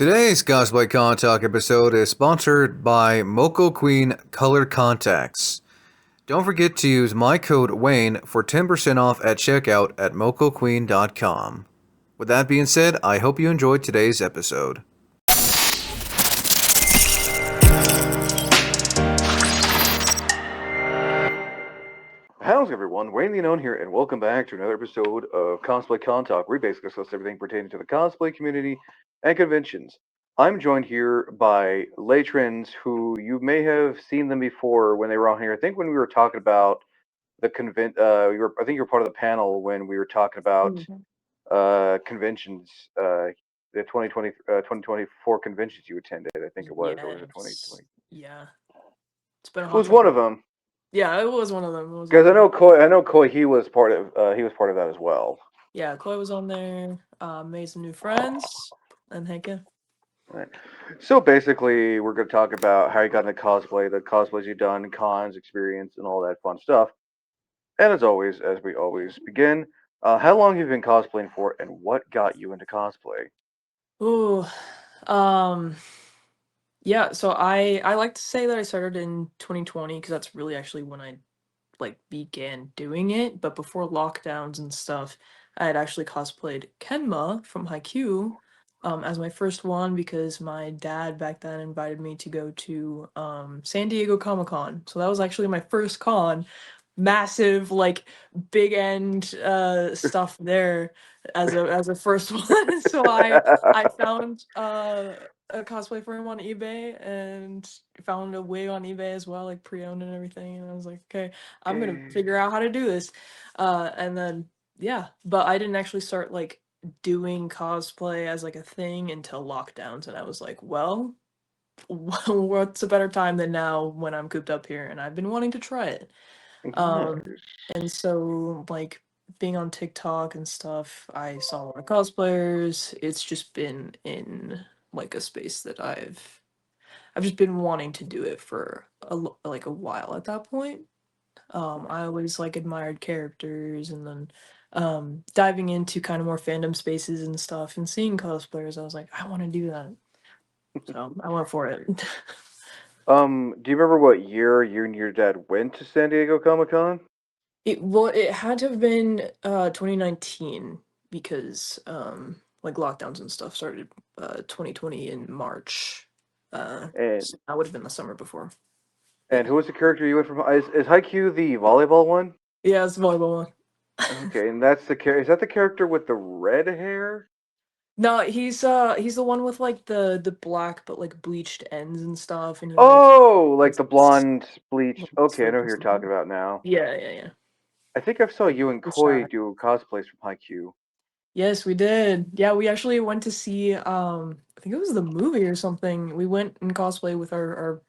Today's Cosplay Con Talk episode is sponsored by Moco Queen Color Contacts. Don't forget to use my code Wayne for 10% off at checkout at mocoqueen.com. With that being said, I hope you enjoyed today's episode. How's everyone? Wayne the Unknown here, and welcome back to another episode of Cosplay Con Talk, where we basically discuss everything pertaining to the cosplay community and conventions. I'm joined here by Leytrendz, who you may have seen them before when they were on here. I think when we were talking about the I think you were part of the panel when we were talking about Mhm. conventions, the 2024 conventions you attended. I think it was, or was it Yes. 2020? Yeah. It's been a It hot was one second. of them. Yeah, it was one of them. It was one Because of them. I know Koi, he was part of that as well. Yeah, Chloe was on there, made some new friends, and heck yeah. Right. So basically, we're going to talk about how you got into cosplay, the cosplays you've done, cons, experience, and all that fun stuff. And as always, as we always begin, how long have you been cosplaying for, and what got you into cosplay? Ooh. Um, yeah, so I like to say that I started in 2020 because that's really actually when I began doing it, but before lockdowns and stuff, I had actually cosplayed Kenma from Haikyuu as my first one because my dad back then invited me to go to San Diego Comic-Con. So that was actually my first con. Massive, big end stuff there as a first one. So I found a cosplay for him on eBay and found a wig on eBay as well, like pre-owned and everything. And I was like, okay, I'm gonna Okay. figure out how to do this. And then yeah, but I didn't actually start doing cosplay as like a thing until lockdowns, and I was like, well, what's a better time than now when I'm cooped up here and I've been wanting to try it. Nice. And so being on TikTok and stuff, I saw a lot of cosplayers. It's just been in like a space that I've just been wanting to do it for a while at that point. I always admired characters, and then diving into kind of more fandom spaces and stuff and seeing cosplayers, I was like, I want to do that. So I went for it. Do you remember what year you and your dad went to San Diego Comic Con? It had to have been 2019 because lockdowns and stuff started 2020 in March. And So that would have been the summer before. and Yeah. who was the character you went from? Is Haikyuu the volleyball one? Yeah, it's the volleyball one. Okay, and that's the Is that the character with the red hair? No, he's the one with the black but bleached ends and stuff, and he Oh, like has the this blonde bleached. Okay, I know who you're talking about now. Yeah, yeah, yeah. I think I saw you and The Koi shy. do cosplays from Haikyuu. Yes, we did. Yeah, we actually went to see I think it was the movie or something. We went in cosplay with our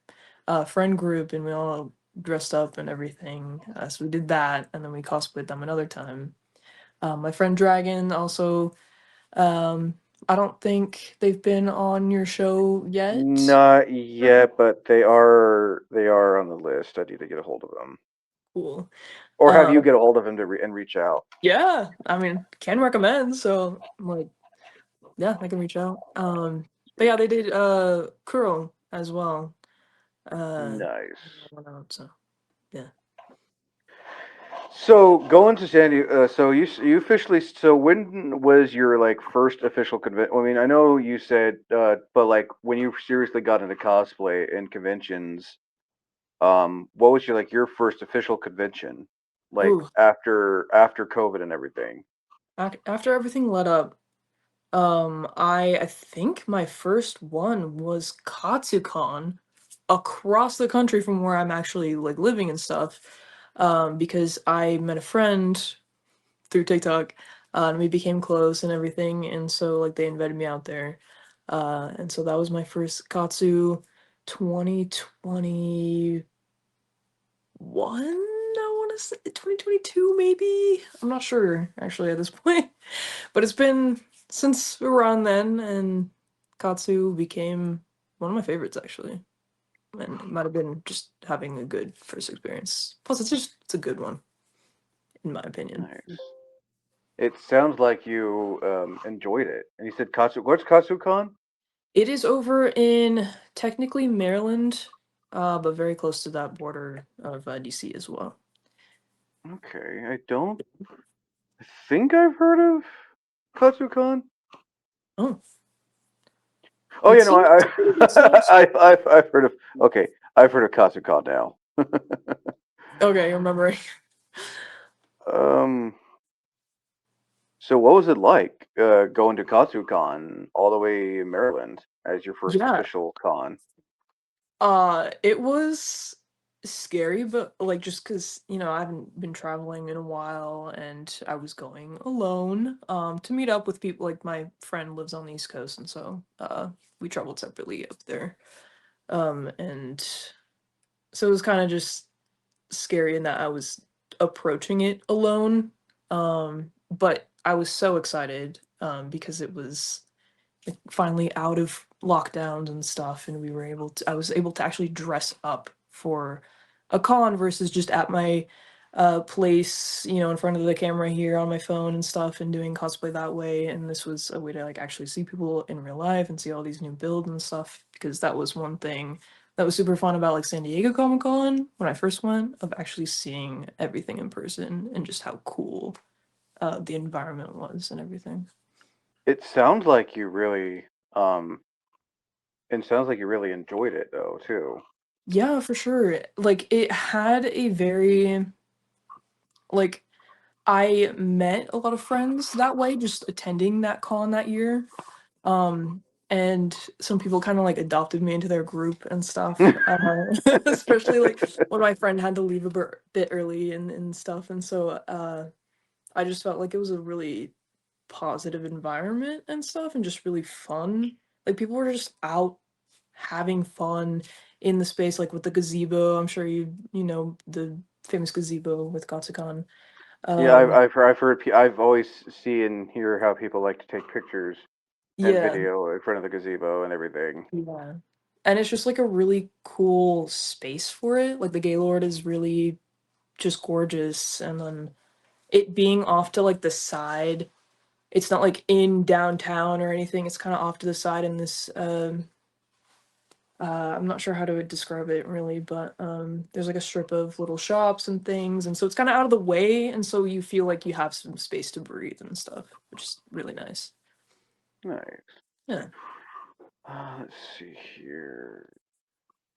friend group, and we all dressed up and everything. So we did that, and then we cosplayed them another time. My friend Dragon also, um I don't think they've been on your show yet. Not Right? yet, but they are on the list. I need to get a hold of them, Cool. or have you Uh get a hold of them and reach out. yeah, I mean, can recommend, so yeah, I can reach out. But yeah, they did Kuro as well. Uh Nice. went out, so yeah. So going to San Diego, so you officially. So when was your like first official convention? I mean, I know you said, but like when you seriously got into cosplay and conventions, what was your first official convention, like Ooh, after COVID and everything? after everything let up, I think my first one was Katsucon across the country from where I'm actually living and stuff. Because I met a friend through TikTok, and we became close and everything, and so they invited me out there. And so that was my first Katsu 2021, I want to say 2022 maybe. I'm not sure actually at this point. But it's been since around then, and Katsu became one of my favorites actually. And it might have been just having a good first experience. Plus it's a good one, in my opinion. Nice. It sounds like you enjoyed it. And you said Katsu. What's KatsuCon? It is over in technically Maryland, but very close to that border of DC as well. Okay, I don't think I've heard of Katsucon. Oh, Oh it yeah, no, seems pretty good size. I've heard of. Okay, I've heard of Katsucon now. Okay, you're remembering. um, so what was it like going to Katsucon all the way in Maryland as your first Yeah, official con? it was scary, but like just because I haven't been traveling in a while, and I was going alone to meet up with people. Like my friend lives on the East Coast, and so we traveled separately up there. And so it was kind of just scary in that I was approaching it alone. But I was so excited because it was like, finally out of lockdowns and stuff, and I was able to actually dress up for a con versus just at my place, in front of the camera here on my phone and stuff and doing cosplay that way. And this was a way to like actually see people in real life and see all these new builds and stuff, because that was one thing that was super fun about like San Diego Comic Con when I first went, of actually seeing everything in person and just how cool the environment was and everything. It sounds like you really, um, it sounds like you really enjoyed it though too. Yeah, for sure. Like it had a very like I met a lot of friends that way just attending that con that year. Um and some people kind of like adopted me into their group and stuff. Especially like when my friend had to leave a bit early and stuff. And so I just felt like it was a really positive environment and stuff and just really fun. Like people were just out having fun in the space, like with the gazebo. I'm sure you know the famous gazebo with Gatsukan. Yeah, Um, I've always see and hear how people like to take pictures and yeah, video in front of the gazebo and everything. yeah. And it's just like a really cool space for it. Like the Gaylord is really just gorgeous, and then it being off to like the side, it's not like in downtown or anything. It's kind of off to the side in this I'm not sure how to describe it really, but there's like a strip of little shops and things, and so it's kind of out of the way, and so you feel like you have some space to breathe and stuff, which is really nice. Nice. Yeah. Let's see here.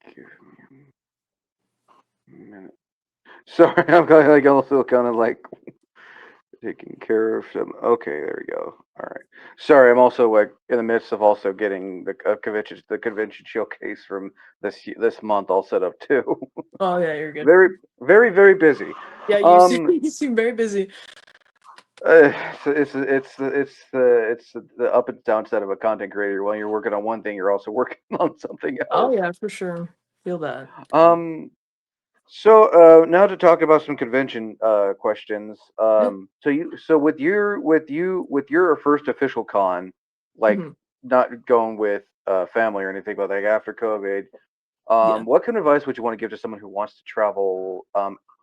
Give me a minute. Sorry, I'm kind of like also kind of like taking care of some. Okay, there we go. All right. Sorry, I'm also like in the midst of also getting the convention showcase from this month all set up too. Oh yeah, you're good. Very, very busy. Yeah, you seem Um, you seem very busy. the up and downside of a content creator. While you're working on one thing, you're also working on something Oh else. yeah, for sure. Feel that. Um, So now to talk about some convention questions. Yep. So with your first official con, like Hmm. not going with family or anything, but like after COVID, Yeah. what kind of advice would you want to give to someone who wants to travel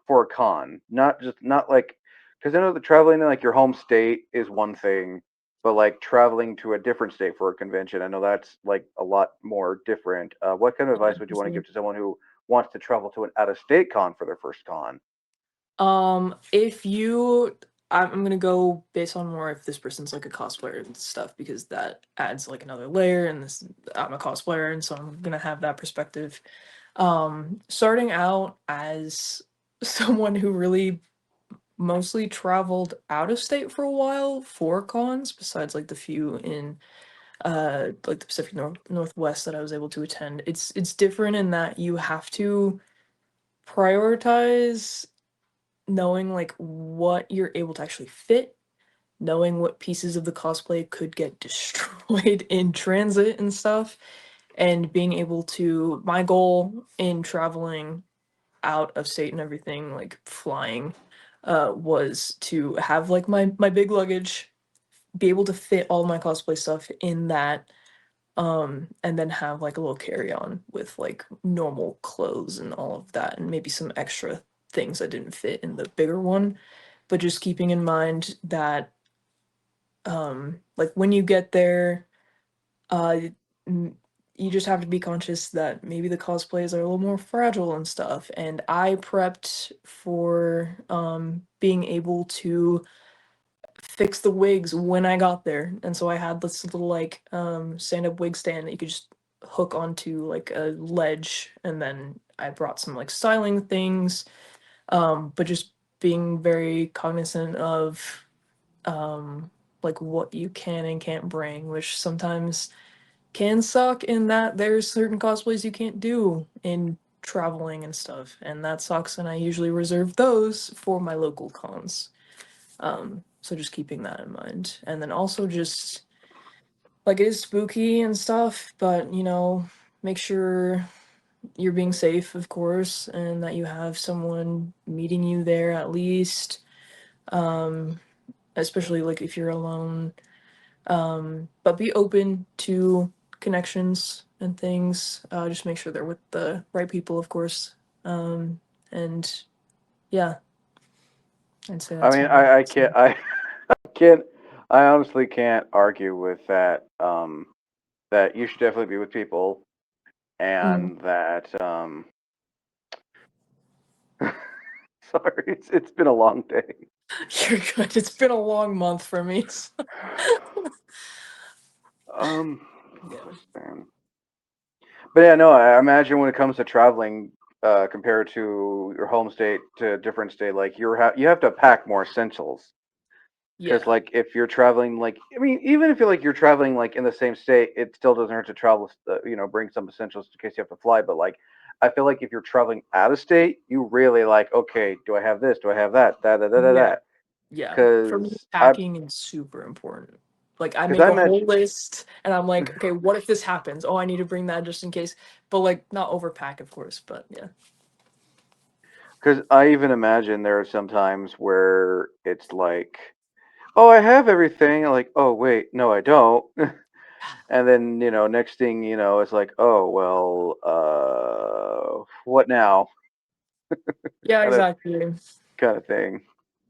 for a con? Not like because I know that traveling in like your home state is one thing, but like traveling to a different state for a convention, I know that's like a lot more different. What kind of Yeah, advice would for you want to give sure. to someone who wants to travel to an out of state con for their first con? If you, I'm gonna go based on more if this person's like a cosplayer and stuff, because that adds like another layer. And this, I'm a cosplayer, and so I'm gonna have that perspective. Starting out as someone who really mostly traveled out of state for a while for cons, besides like the few in like the Pacific Northwest that I was able to attend. It's different in that you have to prioritize knowing like what you're able to actually fit, knowing what pieces of the cosplay could get destroyed in transit and stuff, and being able to, my goal in traveling out of state and everything, like flying, was to have like my big luggage, be able to fit all my cosplay stuff in that, and then have like a little carry-on with like normal clothes and all of that, and maybe some extra things that didn't fit in the bigger one. But just keeping in mind that like when you get there, uh m- you just have to be conscious that maybe the cosplays are a little more fragile and stuff. And I prepped for being able to fix the wigs when I got there. And so I had this little like stand-up wig stand that you could just hook onto like a ledge, and then I brought some like styling things, but just being very cognizant of like what you can and can't bring, which sometimes can suck in that there's certain cosplays you can't do in traveling and stuff, and that sucks, and I usually reserve those for my local cons. So just keeping that in mind. And then also just like it is spooky and stuff, but make sure you're being safe, of course, and that you have someone meeting you there at least. Um, Especially like if you're alone. But be open to connections and things. Just make sure they're with the right people, of course. And yeah, I'd say I that's mean, my I can't, can't, I honestly can't argue with that. That you should definitely be with people, mm. and that, sorry, it's been a long day. You're good. It's been a long month for me. So. Um, Yeah. man. But yeah, no, I imagine when it comes to traveling, compared to your home state to a different state, like you have to pack more essentials. Because Yeah. like if you're traveling, like I mean, even if you're traveling like in the same state, it still doesn't hurt to travel. Bring some essentials in case you have to fly. But like, I feel like if you're traveling out of state, you really like, okay, do I have this? Do I have that? That that that that. Yeah. that. Yeah. For me, Because packing is super important. Like I because make I a whole imagine, list and I'm like, okay, what if this happens? Oh, I need to bring that just in case. But like not overpack, of course, but yeah. because I even imagine there are some times where it's like, oh, I have everything. I'm like, oh wait, no, I don't. And then next thing it's like, oh well, what now? Yeah, Kind of exactly. kind of thing.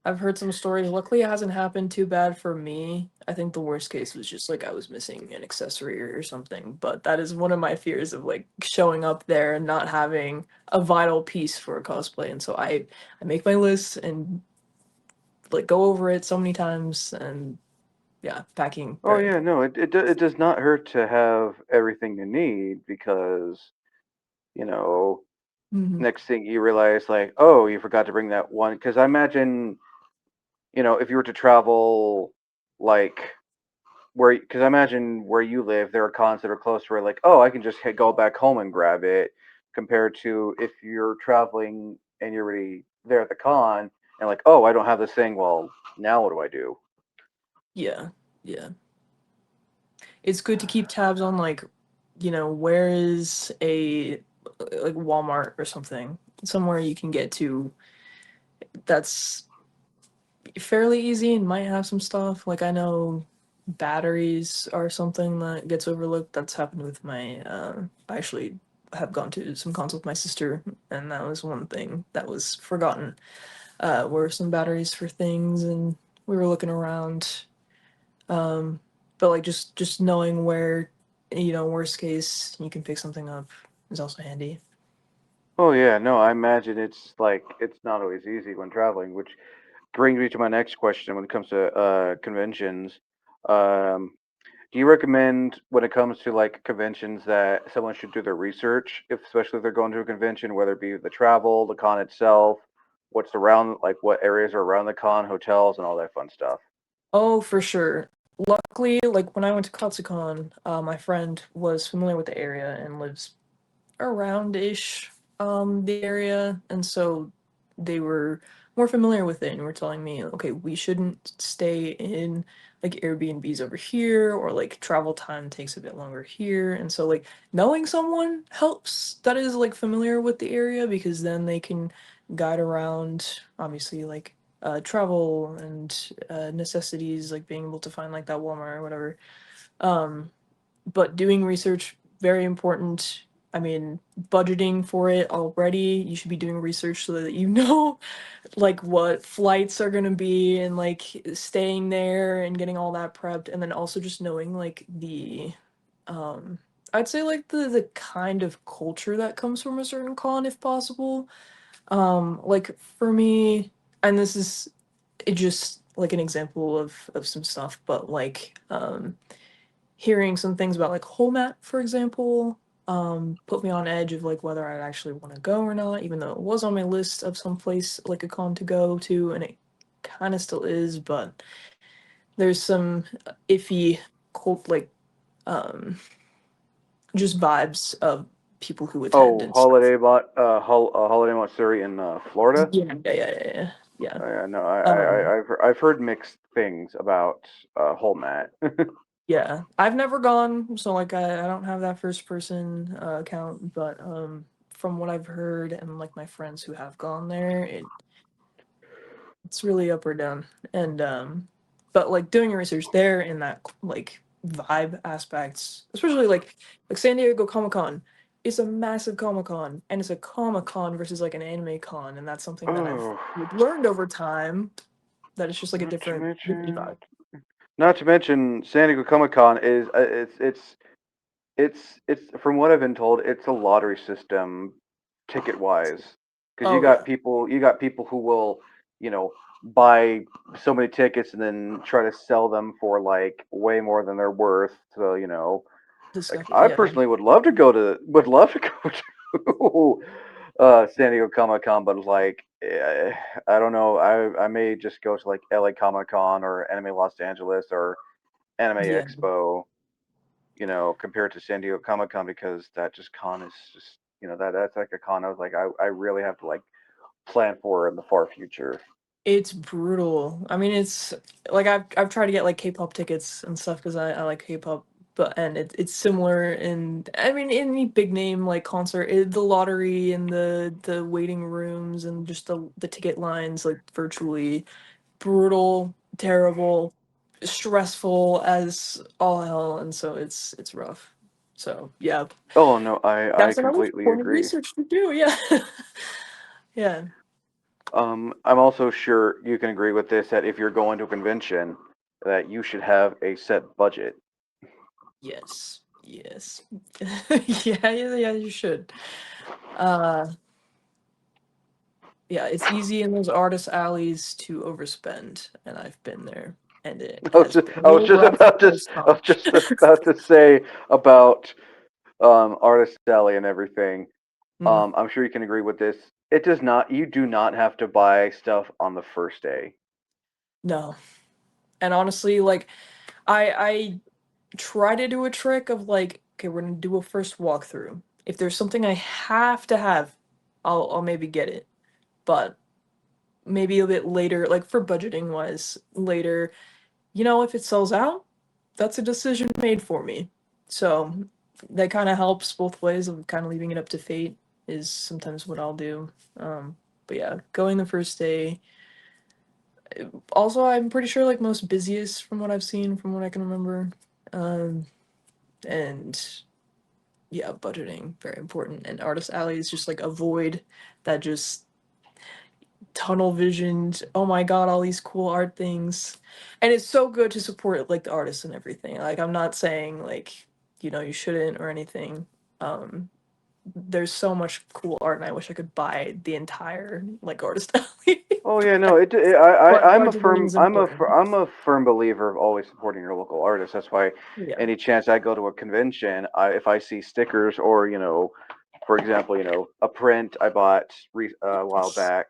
I've heard some stories. Luckily, it hasn't happened too bad for me. I think the worst case was just like I was missing an accessory or something. But that is one of my fears of like showing up there and not having a vital piece for a cosplay. And so I make my list and like go over it so many times. And yeah, packing Oh very yeah, important. no, it does not hurt to have everything you need because you know Hmm. next thing you realize like, oh, you forgot to bring that one. Because I imagine if you were to travel like because I imagine where you live, there are cons that are close where like, oh, I can just go back home and grab it, compared to if you're traveling and you're already there at the con and like, oh, I don't have this thing. Well, now what do I do? Yeah, yeah. It's good to keep tabs on like, where is a like Walmart or something, somewhere you can get to that's fairly easy and might have some stuff. Like I know batteries are something that gets overlooked. That's happened with my I actually have gone to some cons with my sister, and that was one thing that was forgotten. Were some batteries for things, and we were looking around. But like just knowing where, worst case you can pick something up is also handy. Oh yeah, no, I imagine it's like it's not always easy when traveling, which brings me to my next question when it comes to conventions. Um, do you recommend when it comes to like conventions that someone should do their research, if especially if they're going to a convention, whether it be the travel, the con itself, what's around, like what areas are around the con, hotels, and all that fun stuff? Oh, for sure. Luckily, like when I went to Katsucon, my friend was familiar with the area and lives around-ish the area, and so they were more familiar with it and were telling me, okay, we shouldn't stay in like Airbnbs over here, or like travel time takes a bit longer here. And so like knowing someone helps that is like familiar with the area, because then they can guide around, obviously, like travel and necessities, like being able to find like that Walmart or whatever. um but doing research, very important. I mean, budgeting for it already. You should be doing research so that you know like what flights are going to be, and like staying there and getting all that prepped, and then also just knowing like the I'd say like the kind of culture that comes from a certain con, if possible. Like for me, and this is just like an example of some stuff, but like hearing some things about like whole mat, for example, put me on edge of like whether I'd actually want to go or not, even though it was on my list of some place like a con to go to, and it kind of still is, but there's some iffy cult like um just vibes of people who attend Oh, and stuff. Holiday Matsuri in Florida. Yeah. No, Um, I've heard mixed things about whole mat. yeah. I've never gone, so like I don't have that first person account, but from what I've heard and like my friends who have gone there, it's really up or down. And but like doing your research there in that like vibe aspects, especially like San Diego Comic Con is a massive Comic Con and it's a Comic Con versus like an anime con, and that's something that I've Oh, like, learned over time that it's just like a not to different mention, vibe. not to mention, San Diego Comic Con is it's from what I've been told, it's a lottery system, ticket wise, because Oh yeah, you got people who will, you know, buy so many tickets and then try to sell them for like way more than they're worth. So like disgusting. I Yeah, personally would love to go to San Diego Comic Con, but like I don't know, I may just go to like LA Comic Con or Anime Los Angeles or Anime yeah. Expo, compared to San Diego Comic Con because that just con is just that's like a con I was like I really have to like plan for in the far future. It's brutal. I mean, it's like I've tried to get like K-pop tickets and stuff because I like K-pop, but and it's similar in I mean any big name like concert, the lottery and the waiting rooms and just the ticket lines like virtually brutal, terrible, stressful as all hell, and so it's rough. So yeah, Oh no, I that's another completely point of agree. research to do. Yeah, yeah. I'm also sure you can agree with this that if you're going to a convention, that you should have a set budget. Yes. Yes. Yeah, you should. Uh, yeah, it's easy in those artist alleys to overspend, and I've been there, and it has been a little rough the first I time. was just about to say about Artist Alley and everything. Mm, I'm sure you can agree with this. It does not. You do not have to buy stuff on the first day. no. And honestly, like I try to do a trick of like, okay, we're gonna do a first walkthrough. If there's something I have to have, I'll maybe get it. But maybe a bit later, like for budgeting wise, later, if it sells out, that's a decision made for me. So that kind of helps both ways of kind of leaving it up to fate is sometimes what I'll do. But yeah, going the first day. Also, I'm pretty sure like most busiest from what I've seen, from what I can remember. Um, and yeah, budgeting very important. And artist alley is just like avoid that just tunnel visioned. Oh my god, all these cool art things, and it's so good to support like the artists and everything. Like I'm not saying like you shouldn't or anything. Um, there's so much cool art, and I wish I could buy the entire like artist alley. Oh yeah, no. But I'm a budgeting firm is important. I'm a firm believer of always supporting your local artists. That's why Yeah, any chance I go to a convention, if I see stickers or for example, a print I bought a while back.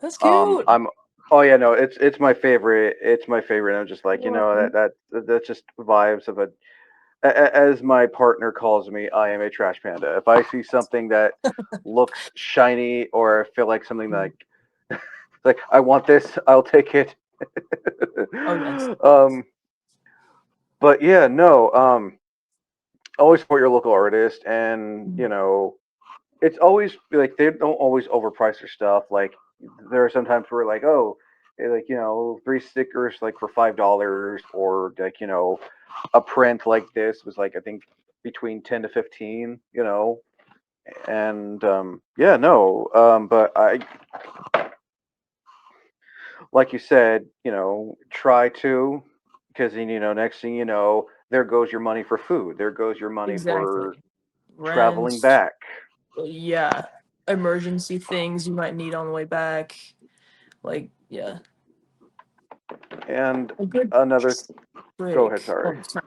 that's cute. I'm oh yeah, no, it's my favorite. It's my favorite. I'm just like Aw. that's just vibes of as my partner calls me, I am a trash panda. If I see something that looks shiny or I feel like something like I want this, I'll take it. Oh yes. um, but yeah, no. Always support your local artist, and Mm. it's always like they don't always overprice their stuff. Like there are sometimes where like like three stickers like for $5, or like a print like this was like I think between 10 to 15. And yeah, no. But I like you said, try to, because then next thing you know, There goes your money for food. There goes your money for Exactly. traveling Rent, back. yeah, emergency things you might need on the way back. Like, yeah, And a good another, go ahead, trick. sorry. Oh, sorry.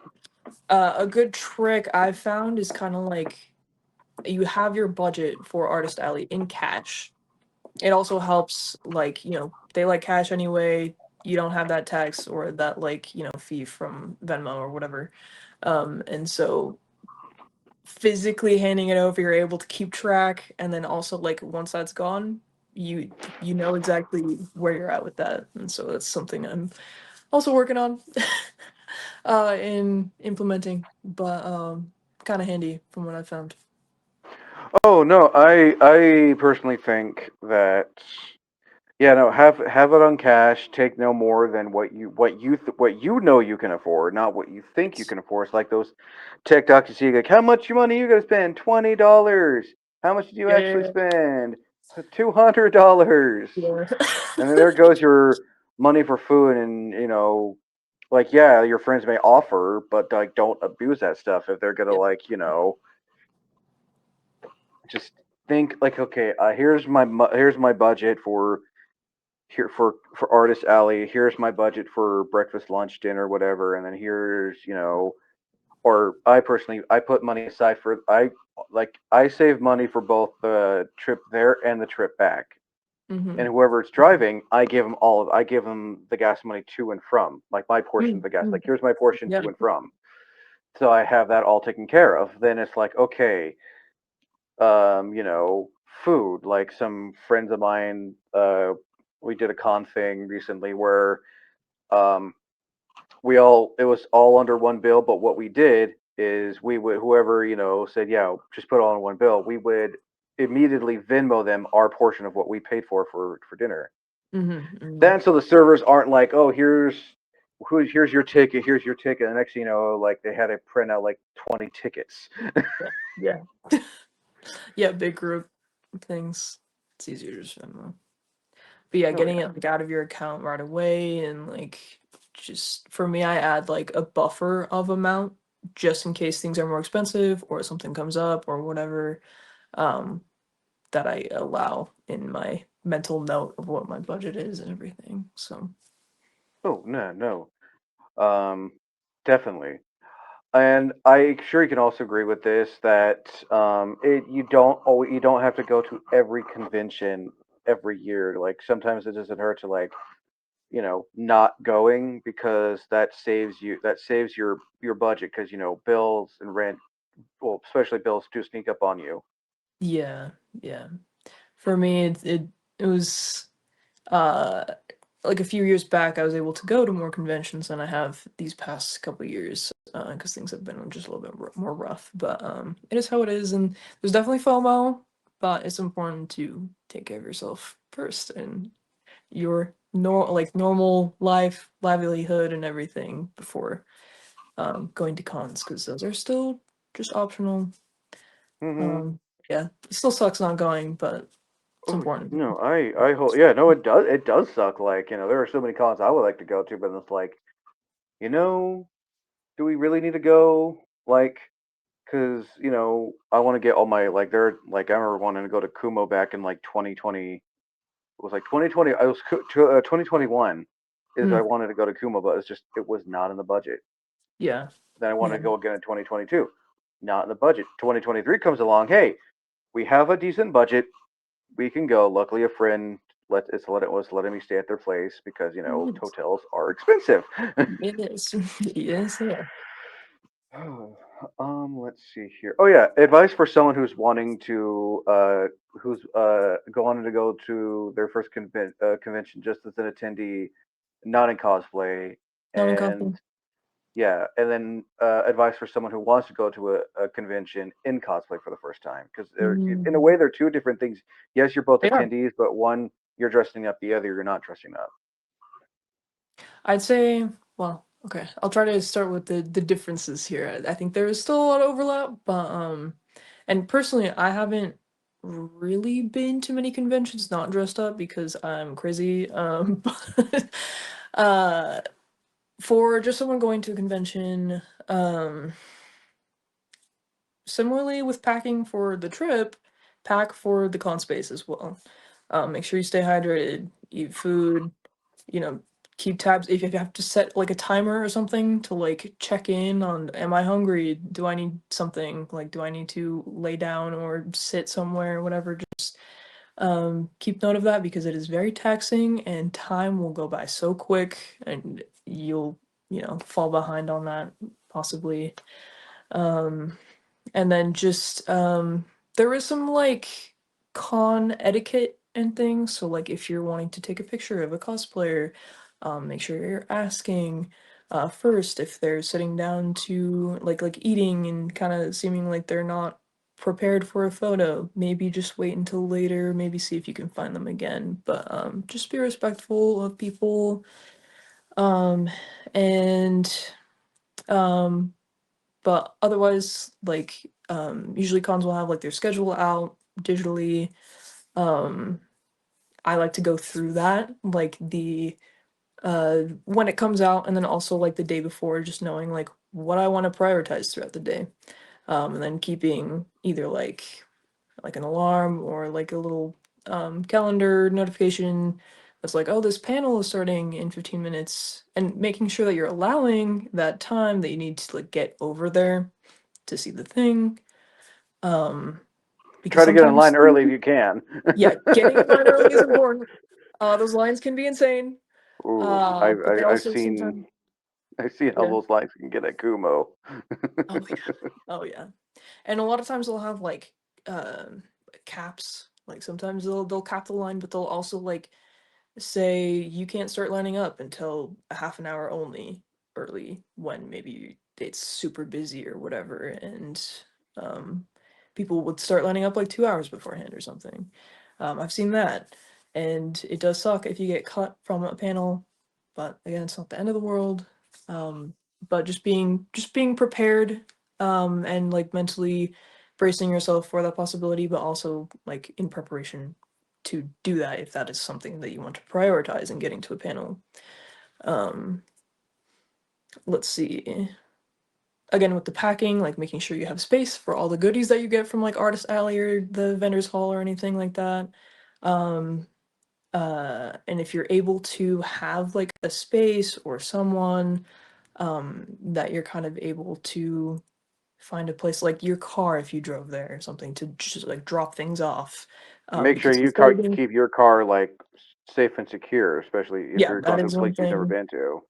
A good trick I've found is kind of like you have your budget for Artist Alley in cash. It also helps, like, they like cash anyway. You don't have that tax or that, like, fee from Venmo or whatever. And so physically handing it over, you're able to keep track, and then also, like, once that's gone, you know exactly where you're at with that. And so that's something I'm also working on in implementing, but kind of handy from what I found. Oh no, I personally think that yeah, no, have it on cash. Take no more than what you know you can afford, not what you think you can afford. It's like those TikToks you see, like how much money you gonna spend? $20. How much did you actually Yeah, spend? $200. yeah, And then there goes your money for food, and like yeah, your friends may offer, but like don't abuse that stuff if they're gonna yeah. like just think like okay, here's my budget for here for artist alley, here's my budget for breakfast lunch dinner whatever, and then here's or I personally I put money aside for I save money for both the trip there and the trip back, and Mm-hmm. whoever's driving I give them the gas money to and from, like my portion of the gas, Mm-hmm. like here's my portion Yeah. to and from, so I have that all taken care of. Then it's like okay, food. Like some friends of mine, we did a con thing recently where um, it was all under one bill. But what we did is we would, whoever, said, yeah, just put it all in one bill, we would immediately Venmo them our portion of what we paid for dinner. Mm-hmm. Mm-hmm. Then so the servers aren't like, oh, here's your ticket, here's your ticket. And the next thing you know, like they had to print out like 20 tickets. Yeah. Yeah. Yeah. Big group things. It's easier to just Venmo. But yeah, Oh getting yeah. it like out of your account right away, and like, just for me, I add like a buffer of amount just in case things are more expensive or something comes up or whatever, um that I allow in my mental note of what my budget is and everything. So Oh no, no. Um, definitely. And I sure you can also agree with this that you don't have to go to every convention every year. Like sometimes it doesn't hurt to like not going because that saves your budget because bills and rent, well especially bills do sneak up on you. yeah, yeah. For me, it was uh like a few years back, I was able to go to more conventions than I have these past couple years, because things have been just a little bit more rough. But it is how it is, and there's definitely FOMO, but it's important to take care of yourself first and your normal life, livelihood, and everything before going to cons, because those are still just optional. Hmm. Um, yeah, it still sucks not going, but it's Oh important. no, I hope yeah no it does suck, like there are so many cons I would like to go to, but it's like you know do we really need to go? Like, because I want to get all my like there. Like, I remember wanting to go to Kumo back in like 2020. It was like 2020. I was 2021 is I Mm, wanted to go to Kumo, but it was not in the budget. yeah, Then I wanted yeah. to go again in 2022, not in the budget. 2023 comes along. Hey, we have a decent budget. We can go. Luckily, a friend was letting me stay at their place because Yes. hotels are expensive. Yes. Yes. Yeah. Oh, let's see here. Oh yeah, advice for someone who's wanting to go to their first convention just as an attendee, not in cosplay, Not in and coffee. yeah, and then advice for someone who wants to go to a convention in cosplay for the first time, because in a Mm, way they're two different things. Yes, you're both they are. attendees, but one you're dressing up, the other you're not dressing up. I'd say, well, okay. I'll try to start with the differences here. I think there is still a lot of overlap, but and personally, I haven't really been to many conventions not dressed up because I'm crazy. But uh, for just someone going to a convention, Um, Similarly with packing for the trip, pack for the con space as well. Make sure you stay hydrated, eat food, you know, keep tabs if you have to set like a timer or something to like check in on am I hungry? Do I need something? Like do I need to lay down or sit somewhere, whatever. Just keep note of that because it is very taxing and time will go by so quick and you'll, fall behind on that possibly. Um and then just there is some like con etiquette and things. So like if you're wanting to take a picture of a cosplayer, make sure you're asking first if they're sitting down to like eating and kind of seeming like they're not prepared for a photo. Maybe just wait until later, maybe see if you can find them again. But just be respectful of people. Um and um but otherwise, like, usually cons will have like their schedule out digitally. Um, I like to go through that, like the when it comes out, and then also like the day before, just knowing like what I want to prioritize throughout the day. And then keeping either like an alarm or like a little calendar notification that's like, oh, this panel is starting in 15 minutes, and making sure that you're allowing that time that you need to like get over there to see the thing. Um, because Try to get in sometimes, line early if you can. yeah, getting in line early is important. Those lines can be insane. Ooh, I, But they I I've also seen sometimes, I've seen how yeah. those lines can get at Kumo. Oh yeah. Oh yeah. And a lot of times they'll have like um caps. Like sometimes they'll cap the line, but they'll also like say you can't start lining up until a half an hour only early when maybe it's super busy or whatever, and um, people would start lining up like 2 hours beforehand or something. I've seen that, and it does suck if you get cut from a panel, but again, it's not the end of the world. Um, but just being prepared, and like mentally bracing yourself for that possibility, but also like in preparation to do that if that is something that you want to prioritize in getting to a panel. Um, let's see. Again, with the packing, like making sure you have space for all the goodies that you get from like Artist Alley or the vendor's hall or anything like that. Um, and if you're able to have like a space or someone that you're kind of able to find a place like your car if you drove there or something to just like drop things off. Make sure Because you instead of being, keep your car like safe and secure, especially if yeah, you're that going to a is one place you've never thing. been to.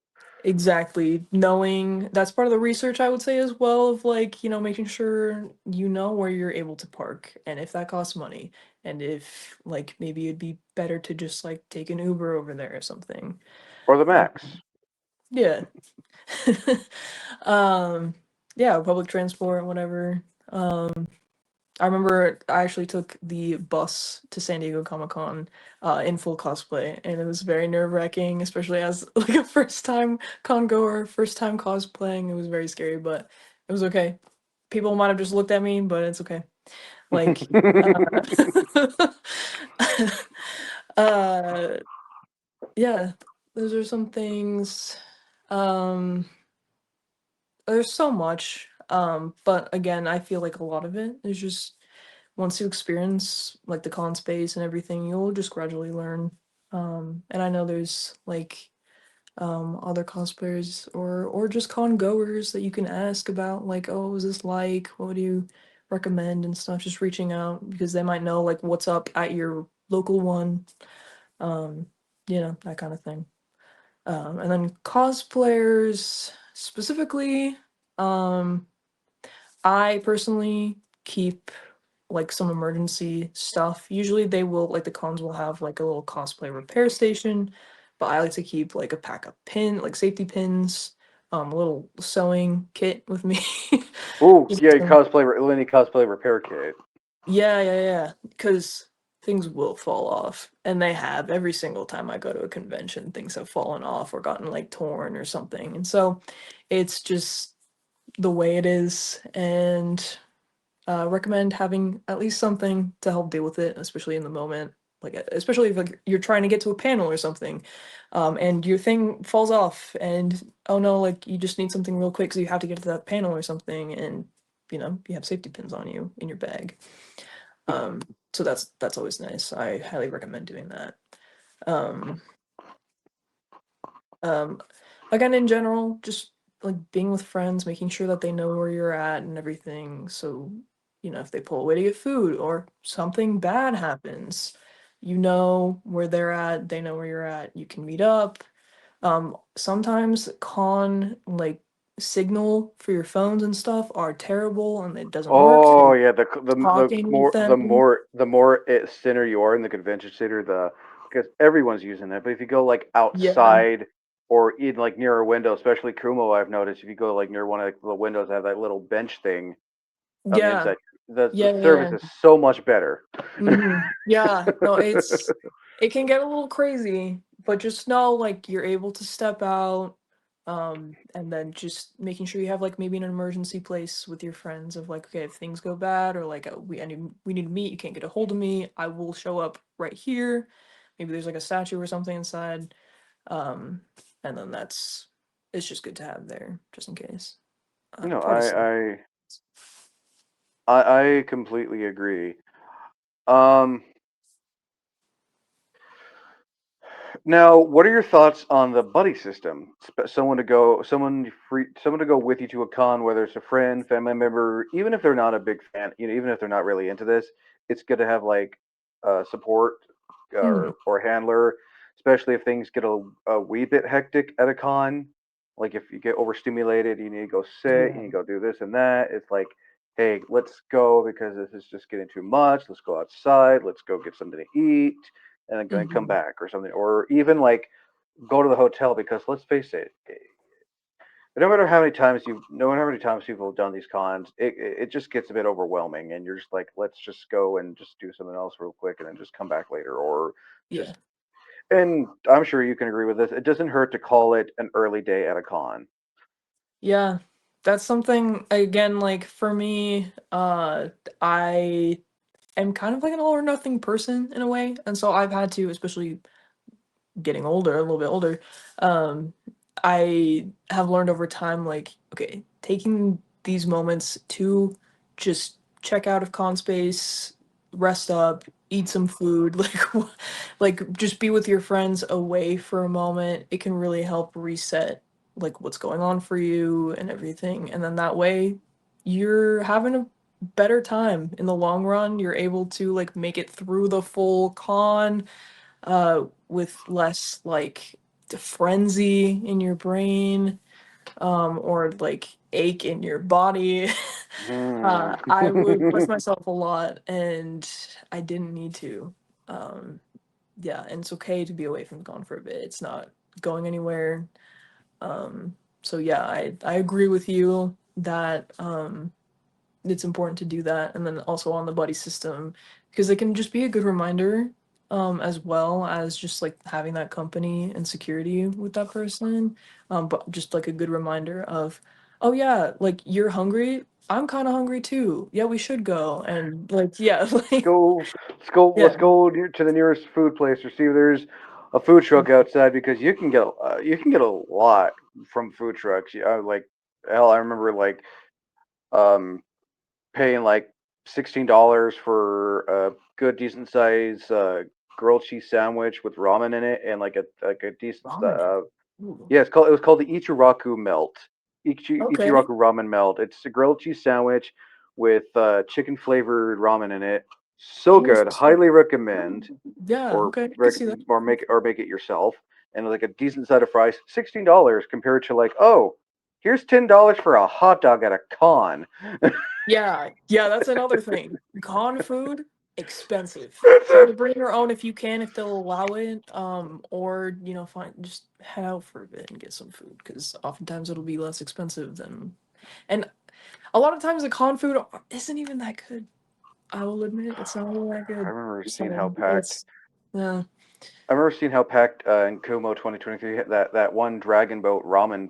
Exactly. Knowing that's part of the research, I would say, as well, of like, making sure you know where you're able to park and if that costs money. And if like maybe it'd be better to just like take an Uber over there or something. Or the Um, Max. yeah. um yeah, public transport, whatever. I remember I actually took the bus to San Diego Comic Con in full cosplay, and it was very nerve-wracking, especially as like a first-time con goer, first-time cosplaying. It was very scary, but it was okay. People might have just looked at me, but it's okay. Like, uh, uh, yeah, those are some things. Um, there's so much, but again, I feel like a lot of it is just once you experience like the con space and everything, you'll just gradually learn. And I know there's like other cosplayers or just con goers that you can ask about like, oh, what was this like? What would you recommend and stuff? Just reaching out because they might know like what's up at your local one. Um, that kind of thing. And then cosplayers specifically, um, I personally keep like some emergency stuff. Usually they will like the cons will have like a little cosplay repair station, but I like to keep like a pack of like safety pins, a little sewing kit with me. Ooh, Just yeah, some- Lenny cosplay repair kit. yeah, yeah, yeah. Because things will fall off, and they have every single time I go to a convention. Things have fallen off or gotten like torn or something, and so it's just the way it is, and recommend having at least something to help deal with it, especially in the moment. like especially if like you're trying to get to a panel or something, and your thing falls off, and oh no, like you just need something real quick, so you have to get to that panel or something, and you have safety pins on you in your bag. Um, so that's always nice. I highly recommend doing that. Um, um, Again, in general, just like being with friends, making sure that they know where you're at and everything. So, if they pull away to get food or something bad happens, you know where they're at, they know where you're at, you can meet up. Sometimes con like signal for your phones and stuff are terrible and it doesn't work. Oh So yeah, the talking with more the them. more the more center you are in the convention center, the because everyone's using that. But if you go like Yeah, outside or in like near a window, especially Kumo, I've noticed if you go like near one of like, the windows, that have that little bench thing on the yeah, inside. The yeah, service yeah. is so much better. Yeah, no, it can get a little crazy, but just know like you're able to step out, and then just making sure you have like maybe an emergency place with your friends of like, okay, if things go bad or like we need to meet, you can't get a hold of me, I will show up right here. Maybe there's like a statue or something inside, um, and then it's just good to have there just in case. No, Part of stuff. I completely agree. Um, Now, what are your thoughts on the buddy system? Someone to go with you to a con, whether it's a friend, family member, even if they're not a big fan, even if they're not really into this, it's good to have like support Mhm. or handler, especially if things get a wee bit hectic at a con. Like if you get overstimulated, you need to go sit, you Yeah. need to go do this and that. It's like, hey, let's go because this is just getting too much. Let's go outside. Let's go get something to eat and then go and come Mhm. back or something, or even like go to the hotel because let's face it, no matter how many times people have done these cons, it just gets a bit overwhelming, and you're just like, let's just go and just do something else real quick, and then just come back later, or Yeah. just. And I'm sure you can agree with this. It doesn't hurt to call it an early day at a con. Yeah, that's something again, like for me, I am kind of like an all or nothing person in a way. And so I've had to, especially getting older, a little bit older, um, I have learned over time, like, okay, taking these moments to just check out of con space, rest up, eat some food, like, like just be with your friends away for a moment. It can really help reset like what's going on for you and everything. And then that way you're having a better time in the long run. You're able to like make it through the full con with less like frenzy in your brain, or like ache in your body. Hmm. I would push myself a lot and I didn't need to. Um, yeah, and it's okay to be away from the con for a bit. It's not going anywhere. So yeah, I agree with you that it's important to do that, and then also on the buddy system because it can just be a good reminder, as well as just like having that company and security with that person, but just like a good reminder of, oh yeah, like you're hungry, I'm kind of hungry too, yeah, we should go, and like yeah. Let's Like go. Let's go. Let's yeah. go to the nearest food place or see if there's a food truck outside because you can get a lot from food trucks. Like hell, I remember like um paying like $16 for a good decent size grilled cheese sandwich with ramen in it and like a decent Ramen. Ooh, yeah, it was called the Ichiraku melt. okay. Ichiraku ramen melt. It's a grilled cheese sandwich with chicken flavored ramen in it. So Oh, good. Highly recommend yeah, okay, I can see that. or make it yourself. And like a decent side of fries, $16 compared to like, oh, here's $10 for a hot dog at a con. Yeah, yeah, that's another thing. Con food, expensive. Try to bring your own if you can, if they'll allow it. Or find just head out for a bit and get some food because oftentimes it'll be less expensive than. And a lot of times the con food isn't even that good. I will admit it's not really that I good. remember seeing how So packed yeah. I remember seeing how packed in Kumo 2023 that one Dragon Boat ramen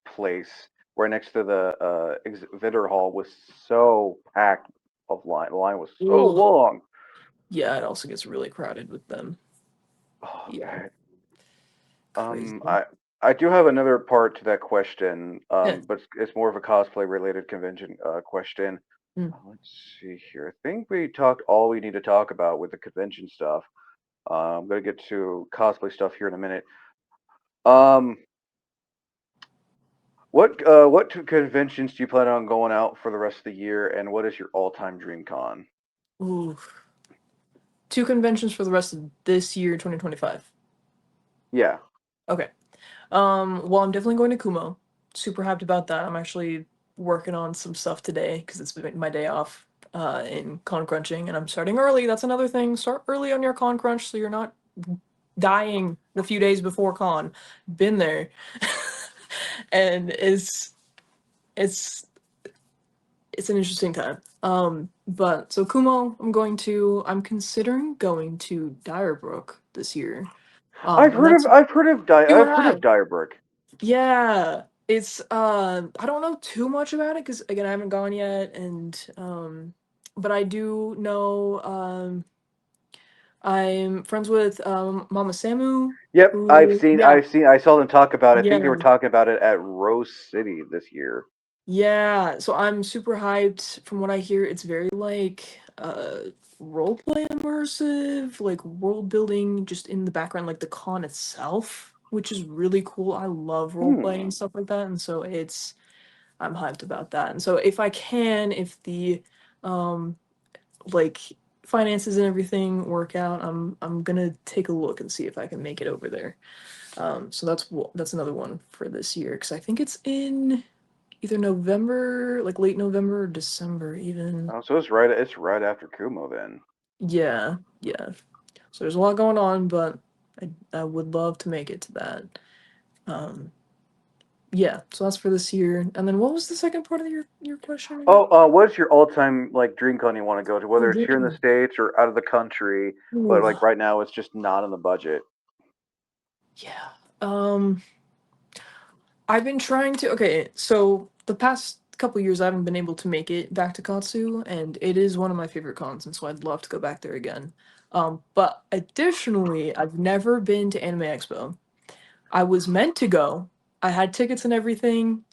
place right next to the exhibitor hall was so packed of line. The line was so Ooh, long. Yeah, it also gets really crowded with them. Oh, Yeah, that, um, crazy. I I do have another part to that question, Yeah. but it's more of a cosplay related convention question. Mm. Let's see here. I think we talked all we need to talk about with the convention stuff. I'm gonna get to cosplay stuff here in a minute. Um, what conventions do you plan on going out for the rest of the year, and what is your all-time dream con? Ooh. Two conventions for the rest of this year, 2025. Yeah. Okay. Well, I'm definitely going to Kumo. Super hyped about that. I'm actually working on some stuff today because it's my day off in con crunching, and I'm starting early. That's another thing. Start early on your con crunch so you're not dying the few days before con. Been there. And it's it's an interesting time. But so Kumo, I'm considering going to Dyrebrook this year. And that's you I've heard of have. Direbrook. Yeah, it's I don't know too much about it because again I haven't gone yet, and but I do know I'm friends with Mama Samu, Yep, who yeah I saw them talk about it. I think they yeah were talking about it at Rose City this year. yeah. So I'm super hyped. From what I hear, it's very like role play immersive, like world building, just in the background, like the con itself, which is really cool. I love role playing Hmm. and stuff like that, and so I'm hyped about that. And so if I can, if the um like finances and everything work out, I'm gonna take a look and see if I can make it over there. So that's another one for this year because I think it's in either November, like late November or December even. Oh, so it's right after Kumo then. Yeah, yeah. So there's a lot going on, but I would love to make it to that. Um, yeah. So that's for this year. And then what was the second part of your question again? Oh, what's your all-time like dream con you want to go to? Oh, Whether it's here in the dream. states or out of the country, but Ooh, like right now it's just not in the budget. yeah. Um, I've been trying to. Okay, so the past couple years I haven't been able to make it back to Katsu, and it is one of my favorite cons, and so I'd love to go back there again. But additionally, I've never been to Anime Expo. I was meant to go. I had tickets and everything,